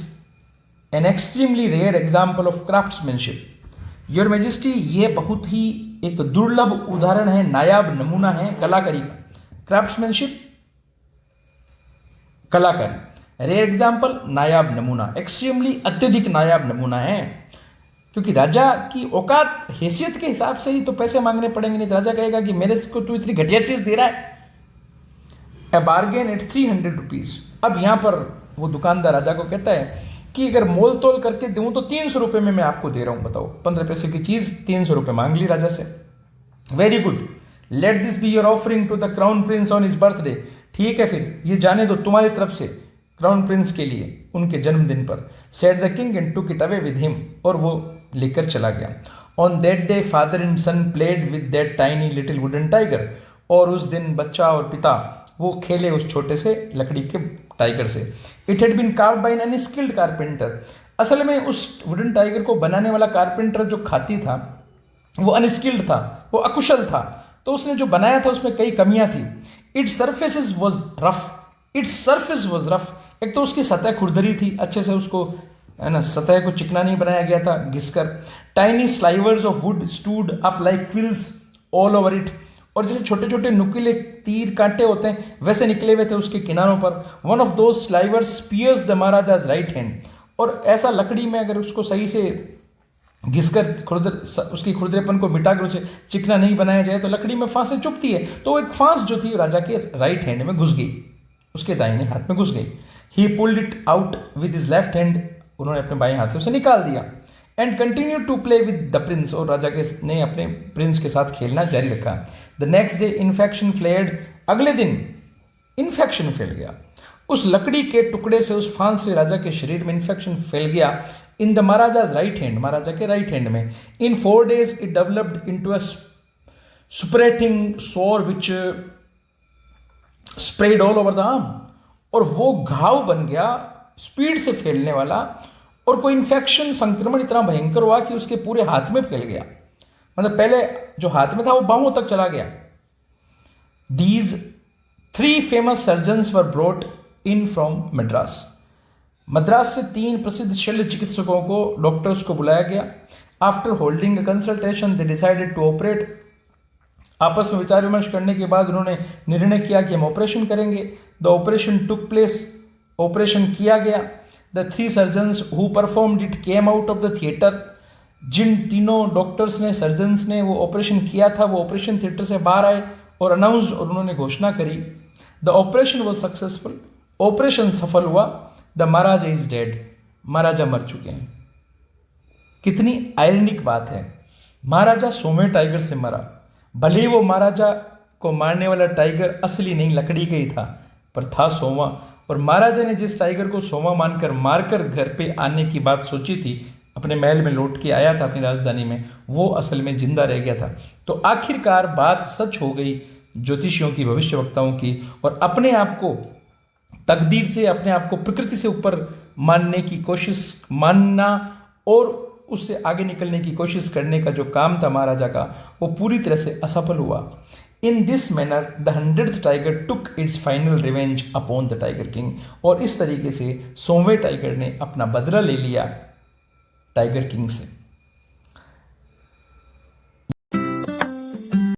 an extremely rare example of craftsmanship. Your majesty, ये बहुत ही एक दुर्लभ उदाहरण है, नायाब नमूना है कलाकारी का। क्राफ्ट्समैनशिप, कलाकारी, रेयर एग्जाम्पल, नायाब नमूना, एक्सट्रीमली अत्यधिक नायाब नमूना है। क्योंकि राजा की औकात हैसियत के हिसाब से ही तो पैसे मांगने पड़ेंगे, नहीं तो राजा कहेगा कि मेरे को तू इतनी घटिया चीज़ दे रहा है। ए बार्गेन एट 300 रुपीज़। अब यहाँ पर वो दुकानदार राजा को कहता है कि अगर मोल तोल करके दूँ तो 300 रुपये में मैं आपको दे रहा हूँ, बताओ। 15 पैसे की चीज़ 300 रुपये मांग ली राजा से। Very good, let this be your offering to the crown prince on his birthday. ठीक है, फिर ये जाने दो तुम्हारी तरफ से क्राउन प्रिंस के लिए उनके जन्मदिन पर। Said the king and took it away with him, और वो लेकर चला गया। On that day father and son played with that tiny little wooden tiger. और उस दिन बच्चा और पिता वो खेले उस छोटे से लकड़ी के टाइगर से। It had been carved by an unskilled carpenter. असल में उस वुडन टाइगर को बनाने वाला कारपेंटर जो खाती था वो अनस्किल्ड था, वो अकुशल था, तो उसने जो बनाया था उसमें कई कमियां थी। It's surfaces was rough, its surface was rough. एक तो उसकी सतह खुरदरी थी, अच्छे से उसको है ना, सतह को चिकना नहीं बनाया गया था घिसकर। Tiny slivers of wood stood up like quills all over it. और जैसे छोटे छोटे नुकीले तीर कांटे होते हैं वैसे निकले हुए थे उसके किनारों पर। One of those slivers spears the maharaja's right hand. और ऐसा लकड़ी में अगर उसको सही से घिसकर उसकी खुरदरेपन को मिटाकर उसे चिकना नहीं बनाया जाए तो लकड़ी में फांसें चुभती है। तो एक फांस जो थी राजा के राइट हैंड में घुस गई, उसके दाहिने हाथ में घुस गई। He pulled it out with his left hand. उन्होंने अपने बाएं हाथ से उसे निकाल दिया। And continue to play with the prince. और राजा के ने अपने प्रिंस के साथ खेलना जारी रखा। The next day infection flared. अगले दिन इन्फेक्शन फैल गया। उस लकड़ी के टुकड़े से, उस फांस से राजा के शरीर में इन्फेक्शन फैल गया। In the maharaja's right hand, maharaja के राइट हैंड में। In 4 days it developed into a suppurating sore which spread all over the arm. और वो घाव बन गया, स्पीड से फैलने वाला, और कोई इन्फेक्शन, संक्रमण इतना भयंकर हुआ कि उसके पूरे हाथ में फैल गया। मतलब पहले जो हाथ में था वो बाहों तक चला गया। These 3 famous surgeons were brought in from Madras. Madras से 3 प्रसिद्ध शल्य चिकित्सकों को, डॉक्टर्स को बुलाया गया। After holding a consultation they decided to operate. आपस में विचार विमर्श करने के बाद उन्होंने निर्णय किया कि हम ऑपरेशन करेंगे। The operation took place. Operation किया गया। The 3 surgeons who performed it came out of the theatre. जिन तीनों डॉक्टर्स ने, सर्जन्स ने वो ऑपरेशन किया था, वो ऑपरेशन थिएटर से बाहर आए और अनाउंस, और उन्होंने घोषणा करी, the operation was successful, operation सफल हुआ, द महाराजा इज डेड, महाराजा मर चुके हैं। कितनी आयरनिक बात है, महाराजा सोमे टाइगर से मरा, भले ही वो महाराजा को मारने वाला टाइगर असली नहीं, लकड़ी का ही था, पर था सोमा, और महाराजा ने जिस टाइगर को सोमा मानकर मारकर घर पे आने की बात सोची थी, अपने महल में लौट के आया था अपनी राजधानी में, वो असल में जिंदा रह गया था। तो आखिरकार बात सच हो गई ज्योतिषियों की, भविष्यवक्ताओं की, और अपने आप को तकदीर से, अपने आप को प्रकृति से ऊपर मानने की कोशिश, मानना और उससे आगे निकलने की कोशिश करने का जो काम था महाराजा का, वो पूरी तरह से असफल हुआ। इन this manner the 100th tiger took its final revenge upon the tiger king, और इस तरीके से 100वें टाइगर ने अपना बदला ले लिया टाइगर किंग से।